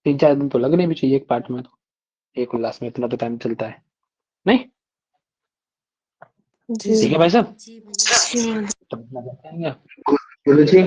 3-4 दिन तो लगने भी चाहिए एक पाठ में, तो एक उल्लास में इतना तो टाइम चलता है नहीं? जी ठीक है भाई साहब, जी तब अपना बताएंगे। बोलो जी।